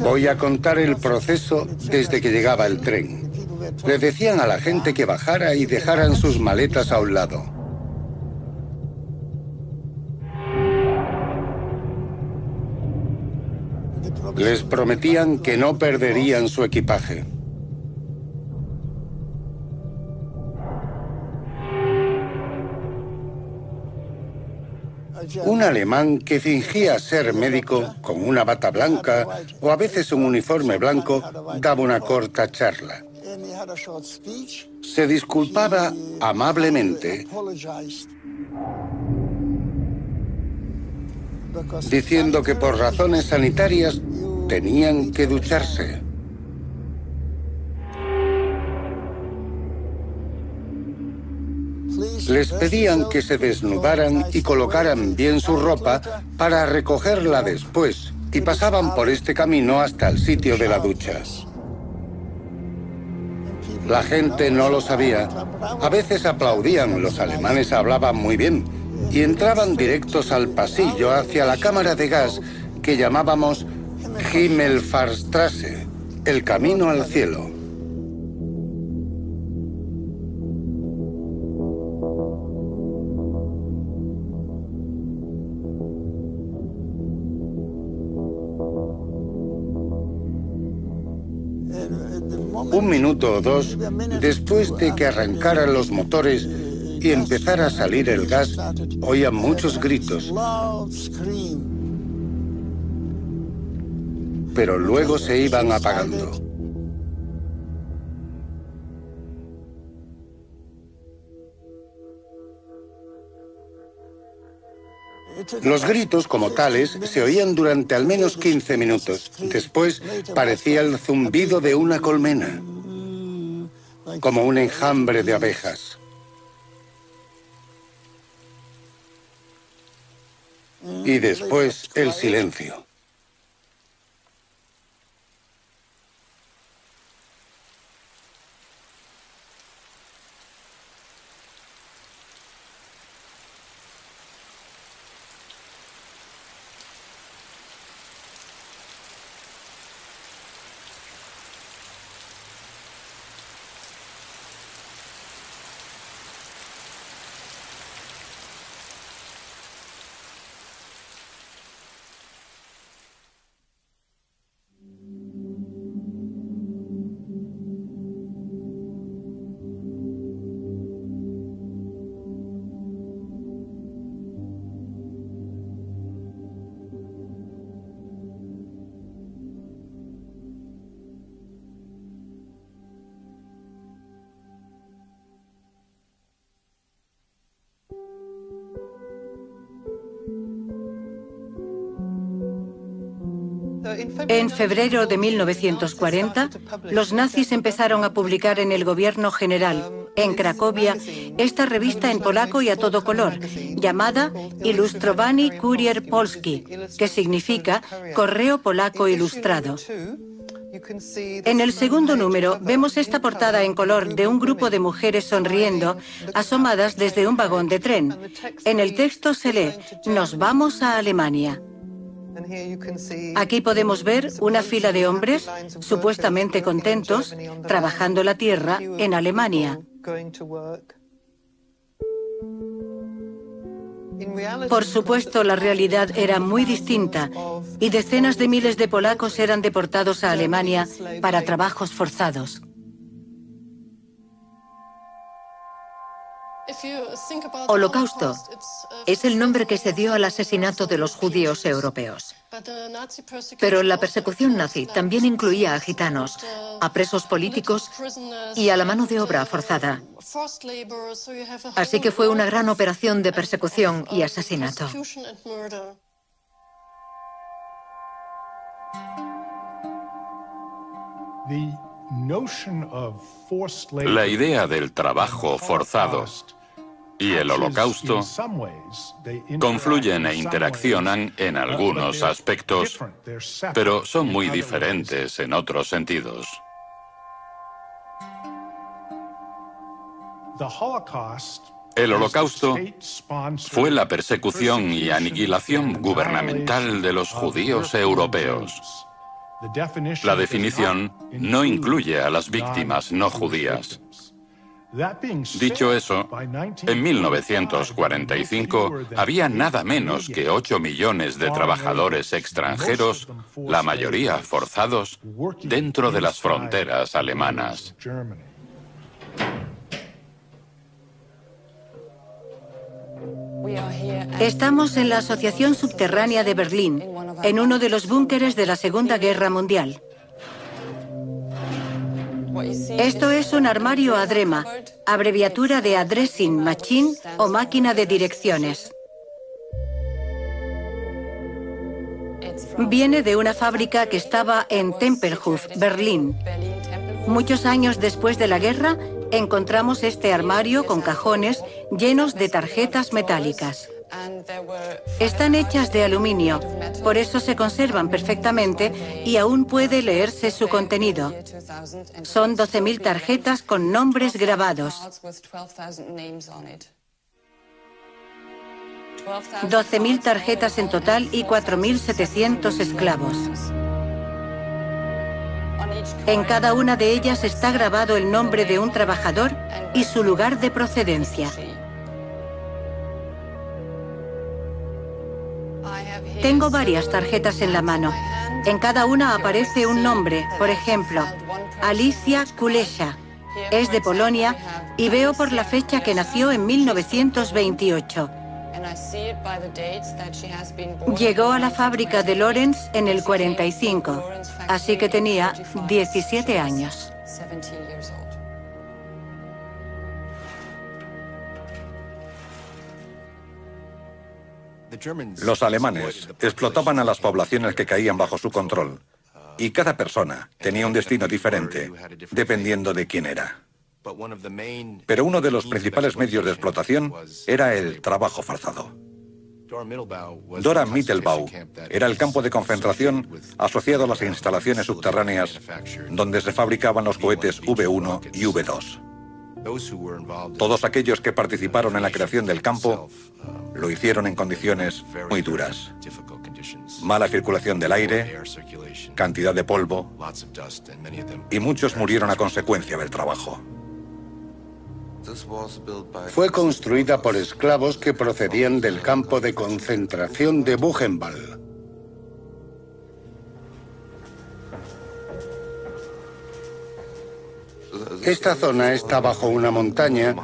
Speaker 2: Voy a contar el proceso desde que llegaba el tren. Le decían a la gente que bajara y dejaran sus maletas a un lado. Les prometían que no perderían su equipaje. Un alemán que fingía ser médico con una bata blanca o a veces un uniforme blanco daba una corta charla. Se disculpaba amablemente, diciendo que por razones sanitarias tenían que ducharse. Les pedían que se desnudaran y colocaran bien su ropa para recogerla después, y pasaban por este camino hasta el sitio de la ducha. La gente no lo sabía. A veces aplaudían, los alemanes hablaban muy bien, y entraban directos al pasillo hacia la cámara de gas que llamábamos Himmelfahrtstraße, el camino al cielo. Un minuto o dos después de que arrancaran los motores y empezara a salir el gas, oían muchos gritos. Pero luego se iban apagando. Los gritos, como tales, se oían durante al menos 15 minutos. Después parecía el zumbido de una colmena, como un enjambre de abejas. Y después el silencio.
Speaker 4: En febrero de 1940, los nazis empezaron a publicar en el Gobierno General, en Cracovia, esta revista en polaco y a todo color, llamada Ilustrowany Kurier Polski, que significa Correo Polaco Ilustrado. En el segundo número vemos esta portada en color de un grupo de mujeres sonriendo, asomadas desde un vagón de tren. En el texto se lee: "Nos vamos a Alemania". Aquí podemos ver una fila de hombres, supuestamente contentos, trabajando la tierra en Alemania. Por supuesto, la realidad era muy distinta y decenas de miles de polacos eran deportados a Alemania para trabajos forzados.
Speaker 5: Holocausto es el nombre que se dio al asesinato de los judíos europeos. Pero la persecución nazi también incluía a gitanos, a presos políticos y a la mano de obra forzada. Así que fue una gran operación de persecución y asesinato.
Speaker 3: La idea del trabajo forzado y el Holocausto confluyen e interaccionan en algunos aspectos, pero son muy diferentes en otros sentidos. El Holocausto fue la persecución y aniquilación gubernamental de los judíos europeos. La definición no incluye a las víctimas no judías. Dicho eso, en 1945 había nada menos que 8 millones de trabajadores extranjeros, la mayoría forzados, dentro de las fronteras alemanas.
Speaker 4: Estamos en la Asociación Subterránea de Berlín, en uno de los búnkeres de la Segunda Guerra Mundial. Esto es un armario ADREMA, abreviatura de Addressing Machine o máquina de direcciones. Viene de una fábrica que estaba en Tempelhof, Berlín. Muchos años después de la guerra, encontramos este armario con cajones llenos de tarjetas metálicas. Están hechas de aluminio, por eso se conservan perfectamente y aún puede leerse su contenido. Son 12.000 tarjetas con nombres grabados. 12.000 tarjetas en total y 4.700 esclavos. En cada una de ellas está grabado el nombre de un trabajador y su lugar de procedencia. Tengo varias tarjetas en la mano. En cada una aparece un nombre, por ejemplo, Alicia Kulesza. Es de Polonia y veo por la fecha que nació en 1928. Llegó a la fábrica de Lorenz en el 45, así que tenía 17 años.
Speaker 6: Los alemanes explotaban a las poblaciones que caían bajo su control, y cada persona tenía un destino diferente, dependiendo de quién era. Pero uno de los principales medios de explotación era el trabajo forzado. Dora Mittelbau era el campo de concentración asociado a las instalaciones subterráneas donde se fabricaban los cohetes V1 y V2. Todos aquellos que participaron en la creación del campo lo hicieron en condiciones muy duras. Mala circulación del aire, cantidad de polvo, y muchos murieron a consecuencia del trabajo.
Speaker 2: Fue construida por esclavos que procedían del campo de concentración de Buchenwald. Esta zona está bajo una montaña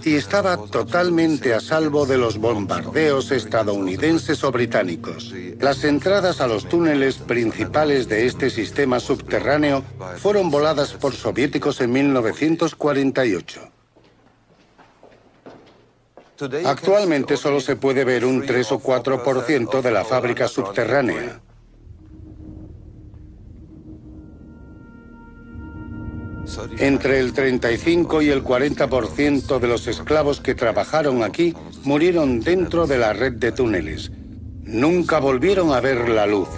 Speaker 2: y estaba totalmente a salvo de los bombardeos estadounidenses o británicos. Las entradas a los túneles principales de este sistema subterráneo fueron voladas por soviéticos en 1948. Actualmente solo se puede ver un 3 o 4% de la fábrica subterránea. Entre el 35 y el 40% de los esclavos que trabajaron aquí murieron dentro de la red de túneles. Nunca volvieron a ver la luz.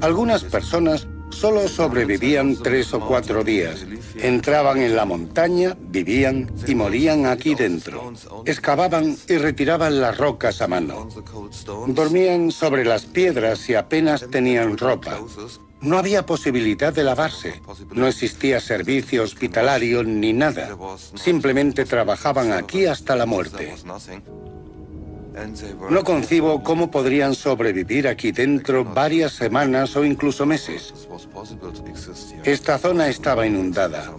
Speaker 2: Algunas personas solo sobrevivían 3 o 4 días. Entraban en la montaña, vivían y morían aquí dentro. Excavaban y retiraban las rocas a mano. Dormían sobre las piedras y apenas tenían ropa. No había posibilidad de lavarse. No existía servicio hospitalario ni nada. Simplemente trabajaban aquí hasta la muerte. No concibo cómo podrían sobrevivir aquí dentro varias semanas o incluso meses. Esta zona estaba inundada.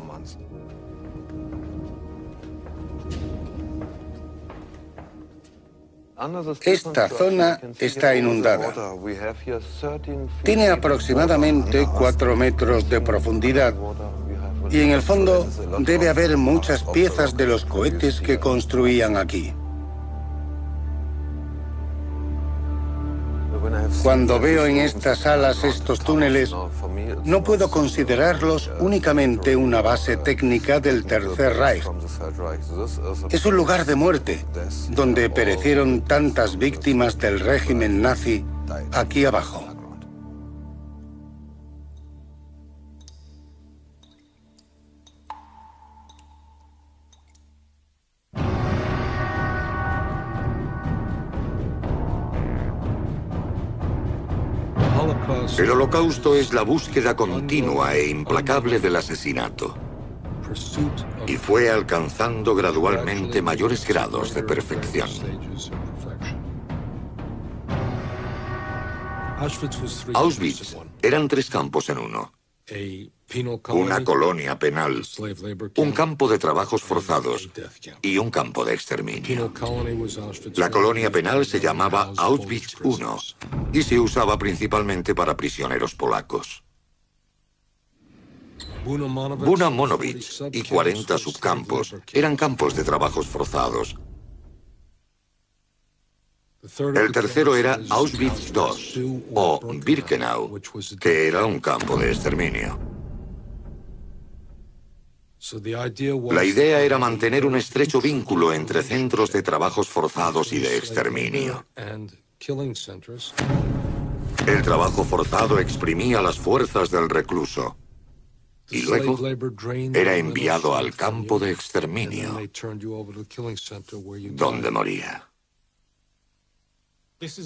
Speaker 2: Esta zona está inundada. Tiene aproximadamente 4 metros de profundidad y en el fondo debe haber muchas piezas de los cohetes que construían aquí. Cuando veo en estas salas estos túneles, no puedo considerarlos únicamente una base técnica del Tercer Reich. Es un lugar de muerte, donde perecieron tantas víctimas del régimen nazi aquí abajo.
Speaker 1: El Holocausto es la búsqueda continua e implacable del asesinato. Y fue alcanzando gradualmente mayores grados de perfección. Auschwitz eran 3 campos en uno. Una colonia penal, un campo de trabajos forzados y un campo de exterminio. La colonia penal se llamaba Auschwitz I y se usaba principalmente para prisioneros polacos. Buna Monowicz y 40 subcampos eran campos de trabajos forzados. El tercero era Auschwitz II, o Birkenau, que era un campo de exterminio. La idea era mantener un estrecho vínculo entre centros de trabajos forzados y de exterminio. El trabajo forzado exprimía las fuerzas del recluso y luego era enviado al campo de exterminio, donde moría.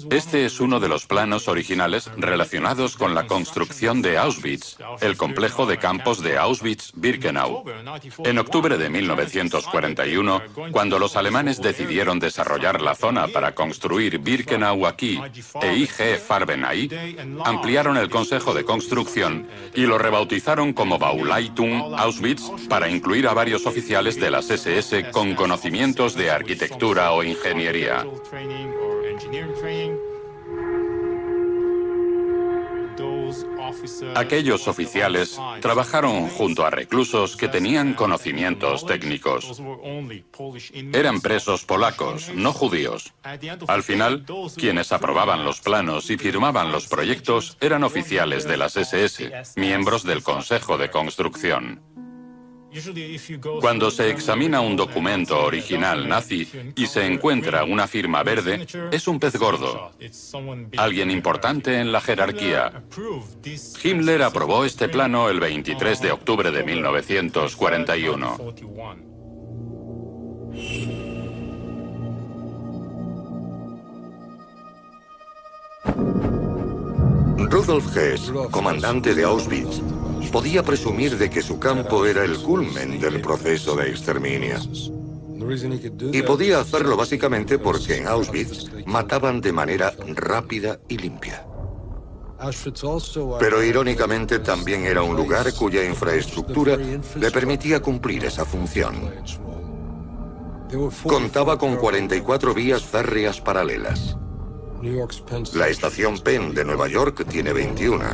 Speaker 3: Este es uno de los planos originales relacionados con la construcción de Auschwitz, el complejo de campos de Auschwitz-Birkenau. En octubre de 1941, cuando los alemanes decidieron desarrollar la zona para construir Birkenau aquí e IG Farben ahí, ampliaron el consejo de construcción y lo rebautizaron como Bauleitung Auschwitz para incluir a varios oficiales de las SS con conocimientos de arquitectura o ingeniería. Aquellos oficiales trabajaron junto a reclusos que tenían conocimientos técnicos. Eran presos polacos, no judíos. Al final, quienes aprobaban los planos y firmaban los proyectos eran oficiales de las SS, miembros del Consejo de Construcción. Cuando se examina un documento original nazi y se encuentra una firma verde, es un pez gordo, alguien importante en la jerarquía. Himmler aprobó este plano el 23 de octubre de 1941.
Speaker 1: Rudolf Hess, comandante de Auschwitz, podía presumir de que su campo era el culmen del proceso de exterminio. Y podía hacerlo básicamente porque en Auschwitz mataban de manera rápida y limpia. Pero irónicamente también era un lugar cuya infraestructura le permitía cumplir esa función. Contaba con 44 vías férreas paralelas. La estación Penn de Nueva York tiene 21.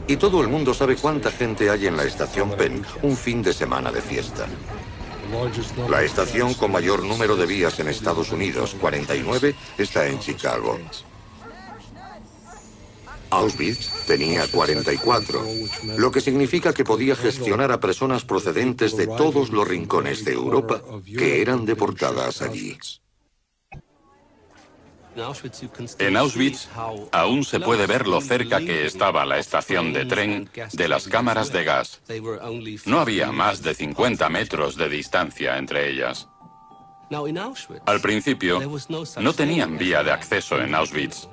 Speaker 1: Y todo el mundo sabe cuánta gente hay en la estación Penn un fin de semana de fiesta. La estación con mayor número de vías en Estados Unidos, 49, está en Chicago. Auschwitz tenía 44, lo que significa que podía gestionar a personas procedentes de todos los rincones de Europa que eran deportadas allí.
Speaker 3: En Auschwitz aún se puede ver lo cerca que estaba la estación de tren de las cámaras de gas. No había más de 50 metros de distancia entre ellas. Al principio, no tenían vía de acceso en Auschwitz.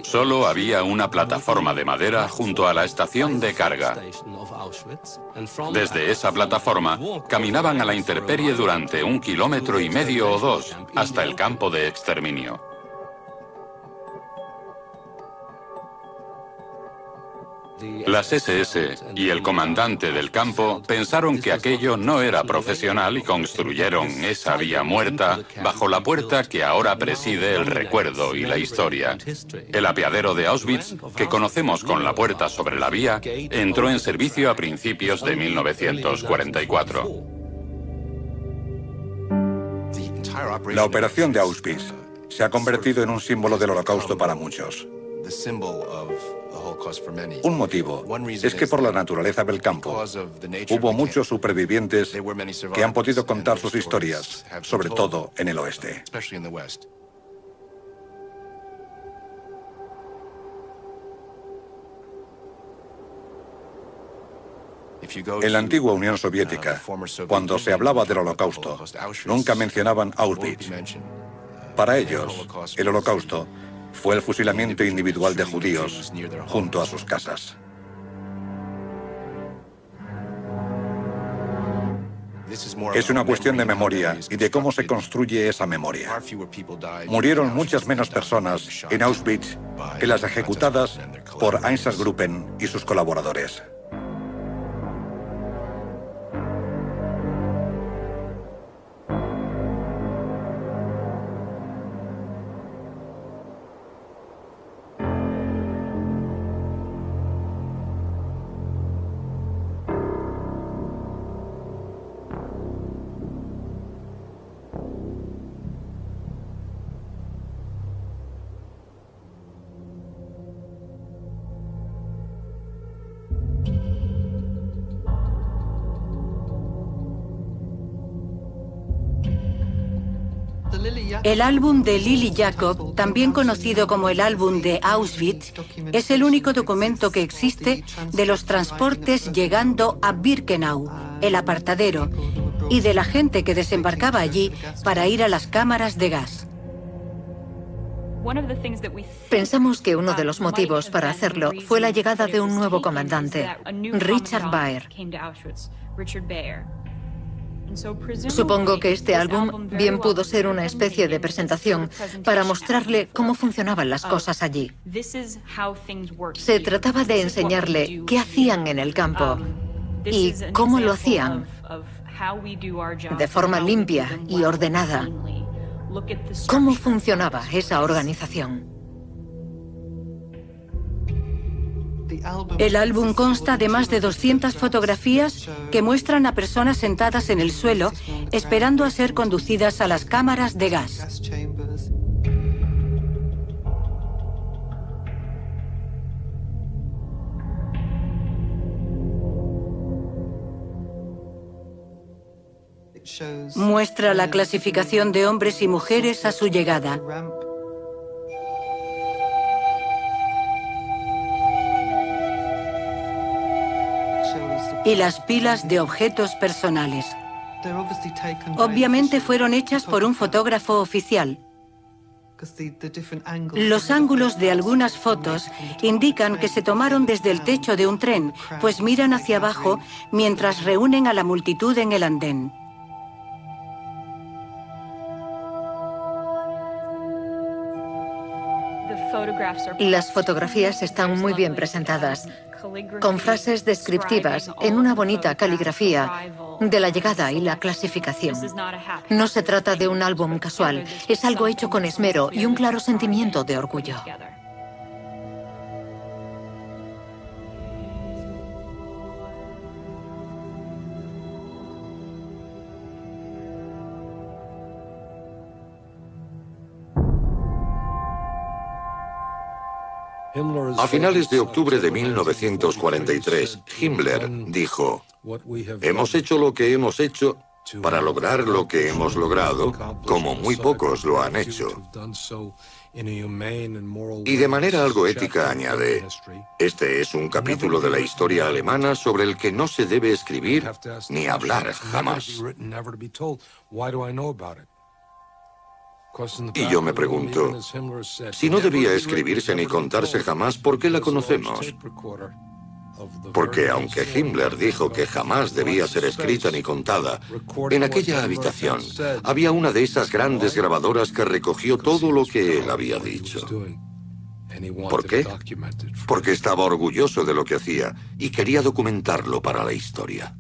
Speaker 3: Solo había una plataforma de madera junto a la estación de carga. Desde esa plataforma, caminaban a la intemperie durante 1,5 kilómetros o 2 hasta el campo de exterminio. Las SS y el comandante del campo pensaron que aquello no era profesional y construyeron esa vía muerta bajo la puerta que ahora preside el recuerdo y la historia. El apeadero de Auschwitz, que conocemos con la puerta sobre la vía, entró en servicio a principios de 1944.
Speaker 6: La operación de Auschwitz se ha convertido en un símbolo del Holocausto para muchos. Un motivo es que por la naturaleza del campo hubo muchos supervivientes que han podido contar sus historias, sobre todo en el oeste. En la antigua Unión Soviética, cuando se hablaba del Holocausto, nunca mencionaban Auschwitz. Para ellos, el Holocausto fue el fusilamiento individual de judíos junto a sus casas. Es una cuestión de memoria y de cómo se construye esa memoria. Murieron muchas menos personas en Auschwitz que las ejecutadas por Einsatzgruppen y sus colaboradores.
Speaker 4: El álbum de Lily Jacob, también conocido como el álbum de Auschwitz, es el único documento que existe de los transportes llegando a Birkenau, el apartadero, y de la gente que desembarcaba allí para ir a las cámaras de gas.
Speaker 5: Pensamos que uno de los motivos para hacerlo fue la llegada de un nuevo comandante, Richard Baer. Supongo que este álbum bien pudo ser una especie de presentación para mostrarle cómo funcionaban las cosas allí. Se trataba de enseñarle qué hacían en el campo y cómo lo hacían, de forma limpia y ordenada. ¿Cómo funcionaba esa organización?
Speaker 4: El álbum consta de más de 200 fotografías que muestran a personas sentadas en el suelo esperando a ser conducidas a las cámaras de gas. Muestra la clasificación de hombres y mujeres a su llegada. Y las pilas de objetos personales. Obviamente fueron hechas por un fotógrafo oficial. Los ángulos de algunas fotos indican que se tomaron desde el techo de un tren, pues miran hacia abajo mientras reúnen a la multitud en el andén.
Speaker 5: Las fotografías están muy bien presentadas, con frases descriptivas en una bonita caligrafía de la llegada y la clasificación. No se trata de un álbum casual, es algo hecho con esmero y un claro sentimiento de orgullo.
Speaker 1: A finales de octubre de 1943, Himmler dijo: «Hemos hecho lo que hemos hecho para lograr lo que hemos logrado, como muy pocos lo han hecho». Y de manera algo ética añade: «Este es un capítulo de la historia alemana sobre el que no se debe escribir ni hablar jamás». Y yo me pregunto, si no debía escribirse ni contarse jamás, ¿por qué la conocemos? Porque aunque Himmler dijo que jamás debía ser escrita ni contada, en aquella habitación había una de esas grandes grabadoras que recogió todo lo que él había dicho. ¿Por qué? Porque estaba orgulloso de lo que hacía y quería documentarlo para la historia.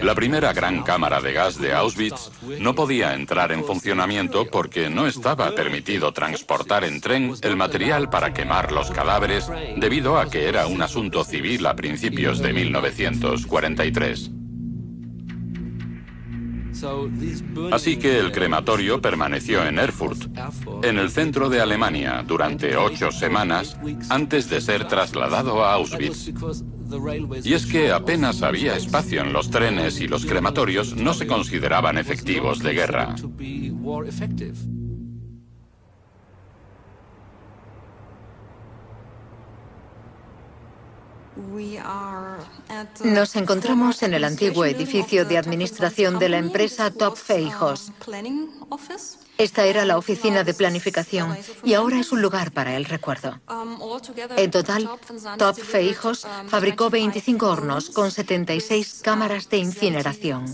Speaker 3: La primera gran cámara de gas de Auschwitz no podía entrar en funcionamiento porque no estaba permitido transportar en tren el material para quemar los cadáveres debido a que era un asunto civil a principios de 1943. Así que el crematorio permaneció en Erfurt, en el centro de Alemania, durante 8 semanas antes de ser trasladado a Auschwitz. Y es que apenas había espacio en los trenes y los crematorios no se consideraban efectivos de guerra.
Speaker 5: Nos encontramos en el antiguo edificio de administración de la empresa Topfejos. Esta era la oficina de planificación y ahora es un lugar para el recuerdo. En total, Topfejos fabricó 25 hornos con 76 cámaras de incineración.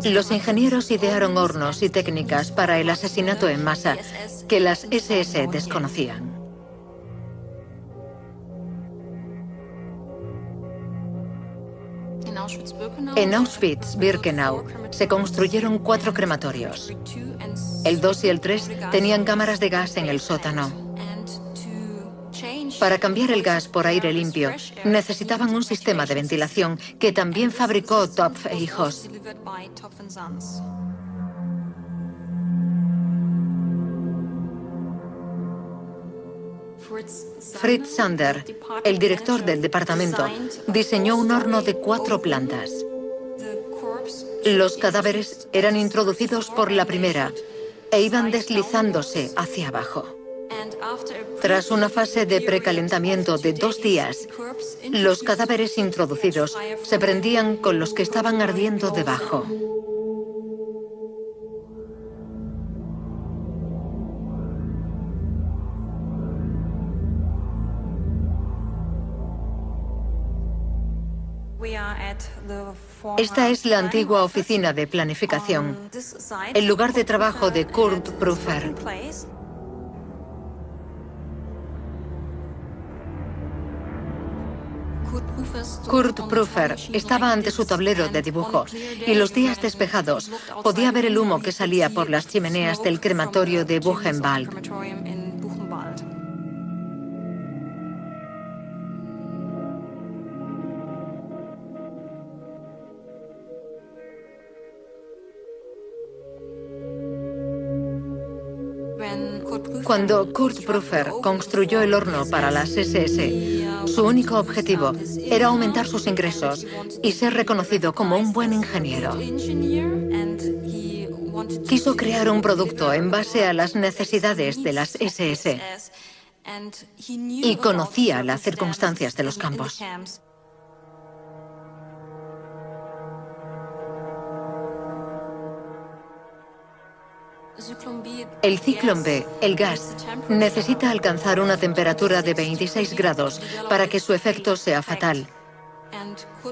Speaker 5: Los ingenieros idearon hornos y técnicas para el asesinato en masa que las SS desconocían. En Auschwitz-Birkenau se construyeron 4 crematorios. El 2 y el 3 tenían cámaras de gas en el sótano. Para cambiar el gas por aire limpio, necesitaban un sistema de ventilación que también fabricó Topfejos. Fritz Sander, el director del departamento, diseñó un horno de 4 plantas. Los cadáveres eran introducidos por la primera e iban deslizándose hacia abajo. Tras una fase de precalentamiento de 2 días, los cadáveres introducidos se prendían con los que estaban ardiendo debajo. Esta es la antigua oficina de planificación, el lugar de trabajo de Kurt Prüfer. Kurt Prüfer estaba ante su tablero de dibujo y los días despejados podía ver el humo que salía por las chimeneas del crematorio de Buchenwald. Cuando Kurt Prüfer construyó el horno para las SS, su único objetivo era aumentar sus ingresos y ser reconocido como un buen ingeniero. Quiso crear un producto en base a las necesidades de las SS y conocía las circunstancias de los campos. El ciclón B, el gas, necesita alcanzar una temperatura de 26 grados para que su efecto sea fatal.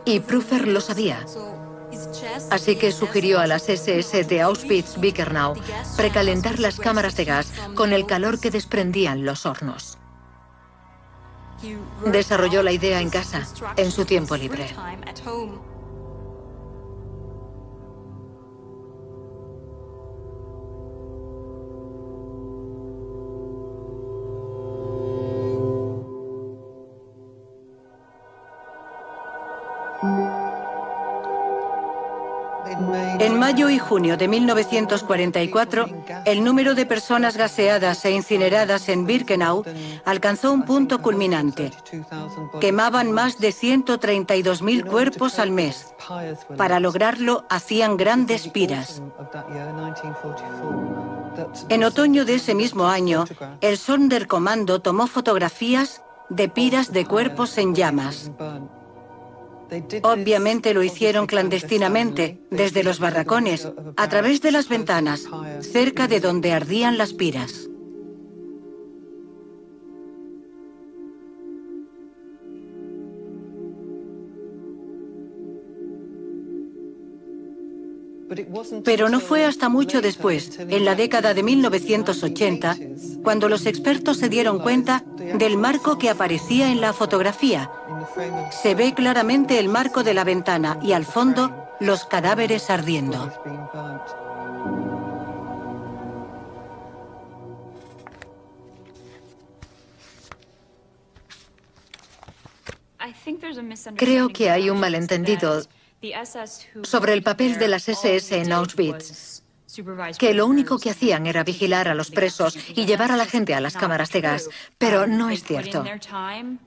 Speaker 5: Y Prüfer lo sabía. Así que sugirió a las SS de Auschwitz-Birkenau precalentar las cámaras de gas con el calor que desprendían los hornos. Desarrolló la idea en casa, en su tiempo libre.
Speaker 4: En mayo y junio de 1944, el número de personas gaseadas e incineradas en Birkenau alcanzó un punto culminante. Quemaban más de 132.000 cuerpos al mes. Para lograrlo, hacían grandes piras. En otoño de ese mismo año, el Sonderkommando tomó fotografías de piras de cuerpos en llamas. Obviamente lo hicieron clandestinamente, desde los barracones, a través de las ventanas, cerca de donde ardían las piras. Pero no fue hasta mucho después, en la década de 1980, cuando los expertos se dieron cuenta del marco que aparecía en la fotografía. Se ve claramente el marco de la ventana y al fondo los cadáveres ardiendo.
Speaker 5: Creo que hay un malentendido sobre el papel de las SS en Auschwitz, que lo único que hacían era vigilar a los presos y llevar a la gente a las cámaras de gas, pero no es cierto.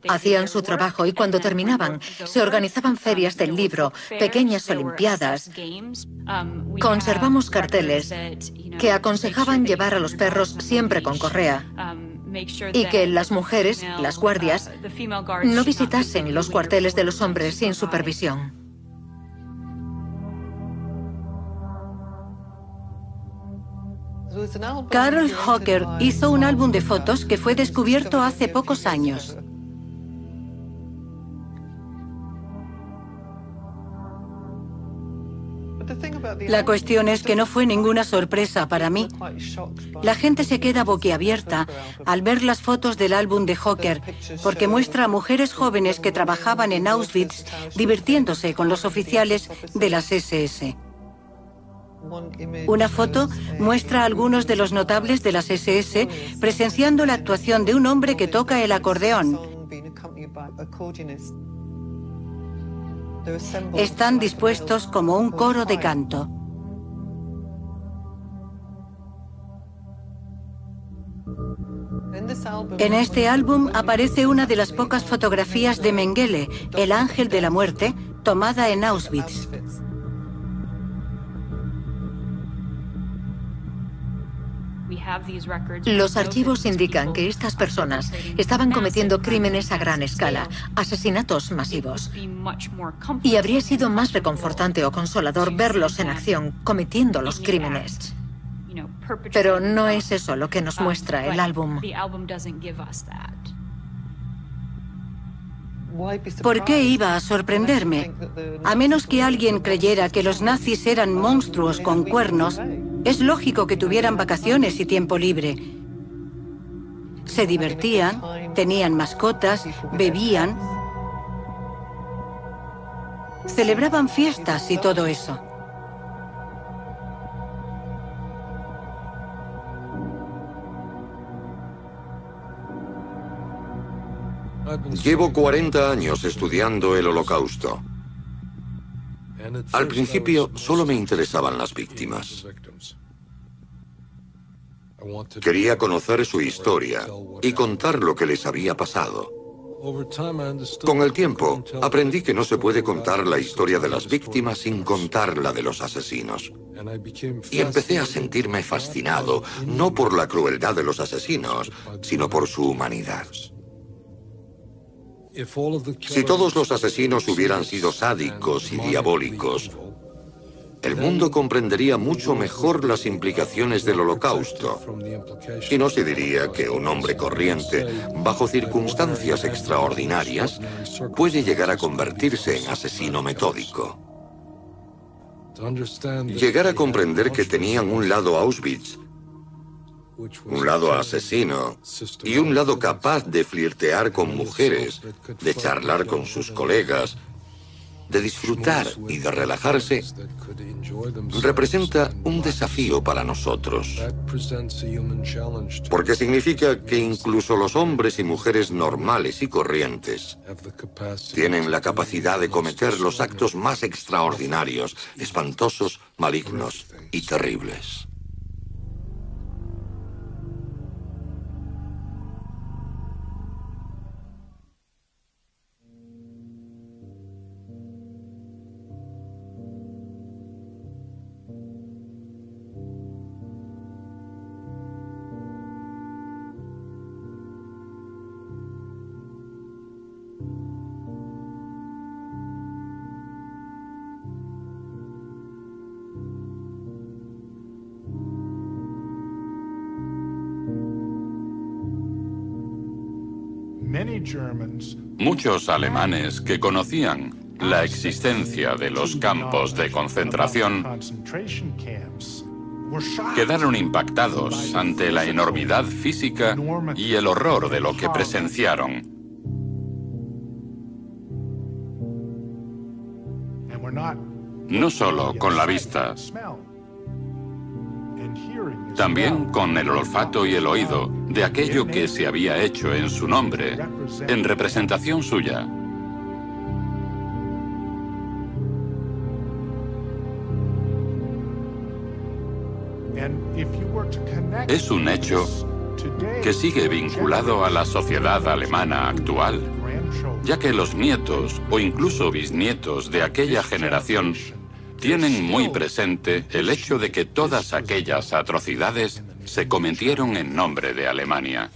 Speaker 5: Hacían su trabajo y cuando terminaban, se organizaban ferias del libro, pequeñas olimpiadas. Conservamos carteles que aconsejaban llevar a los perros siempre con correa y que las mujeres, las guardias, no visitasen los cuarteles de los hombres sin supervisión.
Speaker 4: Carl Hocker hizo un álbum de fotos que fue descubierto hace pocos años. La cuestión es que no fue ninguna sorpresa para mí. La gente se queda boquiabierta al ver las fotos del álbum de Hocker, porque muestra a mujeres jóvenes que trabajaban en Auschwitz divirtiéndose con los oficiales de las SS. Una foto muestra a algunos de los notables de las SS presenciando la actuación de un hombre que toca el acordeón. Están dispuestos como un coro de canto. En este álbum aparece una de las pocas fotografías de Mengele, el ángel de la muerte, tomada en Auschwitz.
Speaker 5: Los archivos indican que estas personas estaban cometiendo crímenes a gran escala, asesinatos masivos. Y habría sido más reconfortante o consolador verlos en acción, cometiendo los crímenes. Pero no es eso lo que nos muestra el álbum.
Speaker 4: ¿Por qué iba a sorprenderme? A menos que alguien creyera que los nazis eran monstruos con cuernos, es lógico que tuvieran vacaciones y tiempo libre. Se divertían, tenían mascotas, bebían, celebraban fiestas y todo eso.
Speaker 1: Llevo 40 años estudiando el Holocausto. Al principio solo me interesaban las víctimas. Quería conocer su historia y contar lo que les había pasado. Con el tiempo, aprendí que no se puede contar la historia de las víctimas sin contar la de los asesinos. Y empecé a sentirme fascinado, no por la crueldad de los asesinos, sino por su humanidad. Si todos los asesinos hubieran sido sádicos y diabólicos, el mundo comprendería mucho mejor las implicaciones del Holocausto. Y no se diría que un hombre corriente, bajo circunstancias extraordinarias, puede llegar a convertirse en asesino metódico. Llegar a comprender que tenían un lado Auschwitz, un lado asesino y un lado capaz de flirtear con mujeres, de charlar con sus colegas, de disfrutar y de relajarse, representa un desafío para nosotros. Porque significa que incluso los hombres y mujeres normales y corrientes tienen la capacidad de cometer los actos más extraordinarios, espantosos, malignos y terribles.
Speaker 3: Muchos alemanes que conocían la existencia de los campos de concentración quedaron impactados ante la enormidad física y el horror de lo que presenciaron. No solo con la vista, también con el olfato y el oído de aquello que se había hecho en su nombre, en representación suya. Es un hecho que sigue vinculado a la sociedad alemana actual, ya que los nietos o incluso bisnietos de aquella generación tienen muy presente el hecho de que todas aquellas atrocidades se cometieron en nombre de Alemania.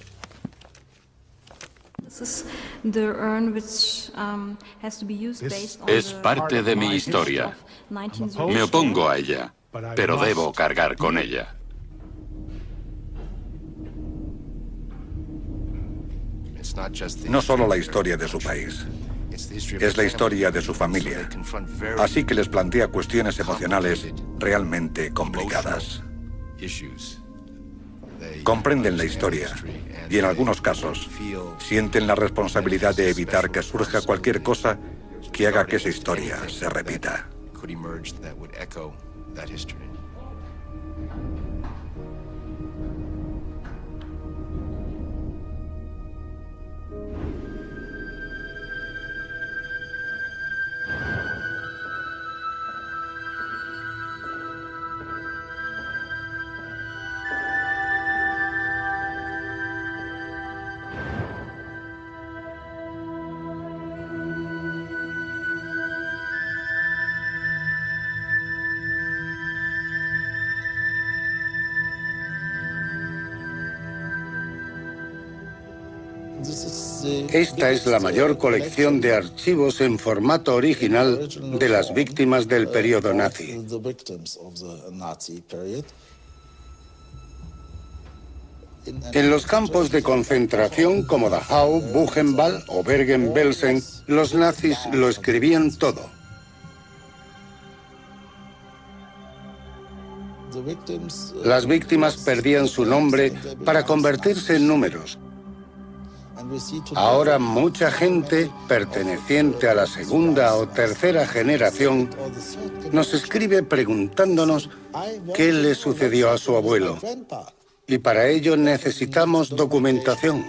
Speaker 3: Es parte de mi historia. Me opongo a ella, pero debo cargar con ella.
Speaker 6: No solo la historia de su país, es la historia de su familia. Así que les plantea cuestiones emocionales realmente complicadas. Comprenden la historia y en algunos casos sienten la responsabilidad de evitar que surja cualquier cosa que haga que esa historia se repita.
Speaker 2: Esta es la mayor colección de archivos en formato original de las víctimas del periodo nazi. En los campos de concentración como Dachau, Buchenwald o Bergen-Belsen, los nazis lo escribían todo. Las víctimas perdían su nombre para convertirse en números. Ahora mucha gente perteneciente a la segunda o tercera generación nos escribe preguntándonos qué le sucedió a su abuelo. Y para ello necesitamos documentación.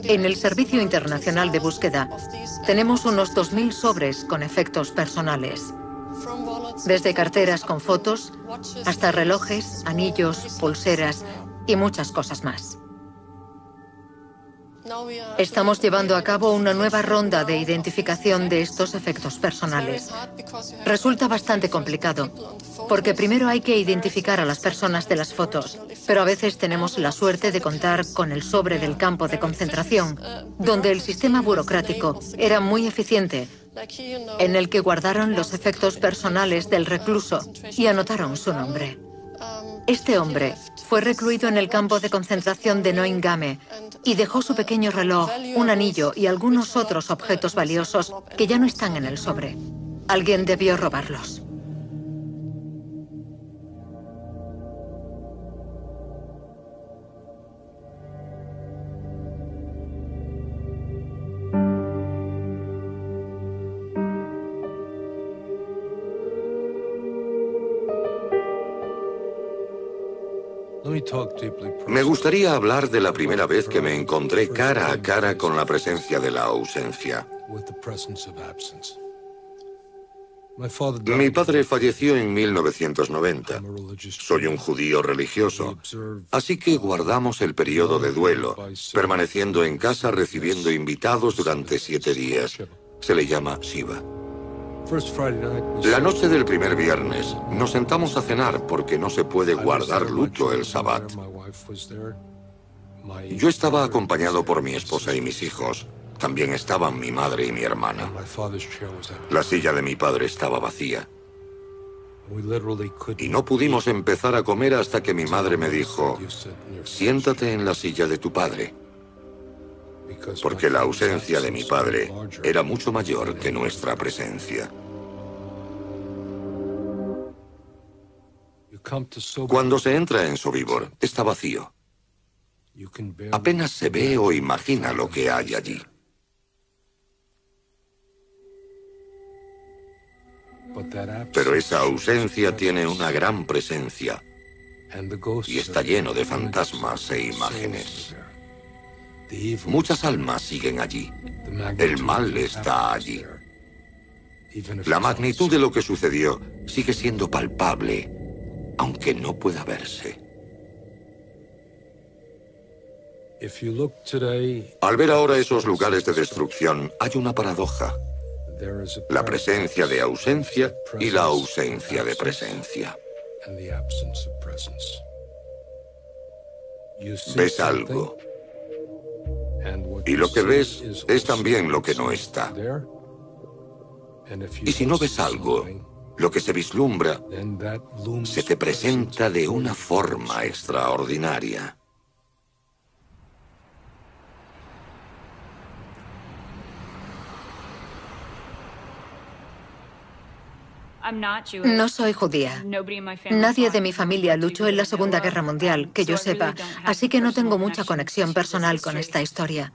Speaker 5: En el Servicio Internacional de Búsqueda tenemos unos 2000 sobres con efectos personales. Desde carteras con fotos hasta relojes, anillos, pulseras y muchas cosas más. Estamos llevando a cabo una nueva ronda de identificación de estos efectos personales. Resulta bastante complicado, porque primero hay que identificar a las personas de las fotos, pero a veces tenemos la suerte de contar con el sobre del campo de concentración, donde el sistema burocrático era muy eficiente, en el que guardaron los efectos personales del recluso y anotaron su nombre. Este hombre fue recluido en el campo de concentración de Neuengamme y dejó su pequeño reloj, un anillo y algunos otros objetos valiosos que ya no están en el sobre. Alguien debió robarlos.
Speaker 1: Me gustaría hablar de la primera vez que me encontré cara a cara con la presencia de la ausencia. Mi padre falleció en 1990. Soy un judío religioso, así que guardamos el periodo de duelo, permaneciendo en casa recibiendo invitados durante 7 días. Se le llama Shiva. La noche del primer viernes nos sentamos a cenar porque no se puede guardar luto el Sabbat. Yo estaba acompañado por mi esposa y mis hijos. También estaban mi madre y mi hermana. La silla de mi padre estaba vacía. Y no pudimos empezar a comer hasta que mi madre me dijo, siéntate en la silla de tu padre. Porque la ausencia de mi padre era mucho mayor que nuestra presencia. Cuando se entra en Sobibor, está vacío. Apenas se ve o imagina lo que hay allí. Pero esa ausencia tiene una gran presencia y está lleno de fantasmas e imágenes. Muchas almas siguen allí. El mal está allí. La magnitud de lo que sucedió sigue siendo palpable, aunque no pueda verse. Al ver ahora esos lugares de destrucción, hay una paradoja. La presencia de ausencia y la ausencia de presencia. Ves algo. Y lo que ves es también lo que no está. Y si no ves algo, lo que se vislumbra se te presenta de una forma extraordinaria.
Speaker 5: No soy judía. Nadie de mi familia luchó en la Segunda Guerra Mundial, que yo sepa, así que no tengo mucha conexión personal con esta historia.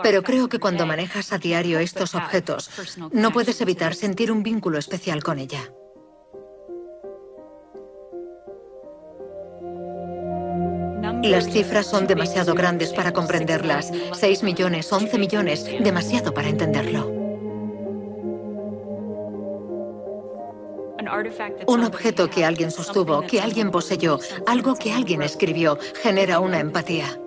Speaker 5: Pero creo que cuando manejas a diario estos objetos, no puedes evitar sentir un vínculo especial con ella. Las cifras son demasiado grandes para comprenderlas. 6 millones, 11 millones, demasiado para entenderlo. Un objeto que alguien sostuvo, que alguien poseyó, algo que alguien escribió, genera una empatía.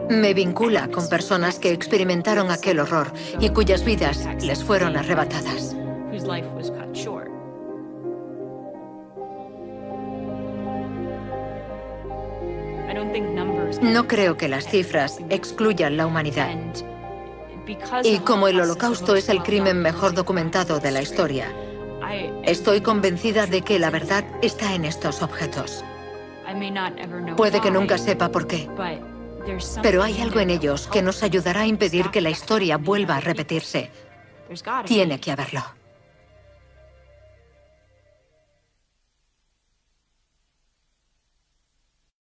Speaker 5: Me vincula con personas que experimentaron aquel horror y cuyas vidas les fueron arrebatadas. No creo que las cifras excluyan la humanidad. Y como el Holocausto es el crimen mejor documentado de la historia, estoy convencida de que la verdad está en estos objetos. Puede que nunca sepa por qué, pero hay algo en ellos que nos ayudará a impedir que la historia vuelva a repetirse. Tiene que haberlo.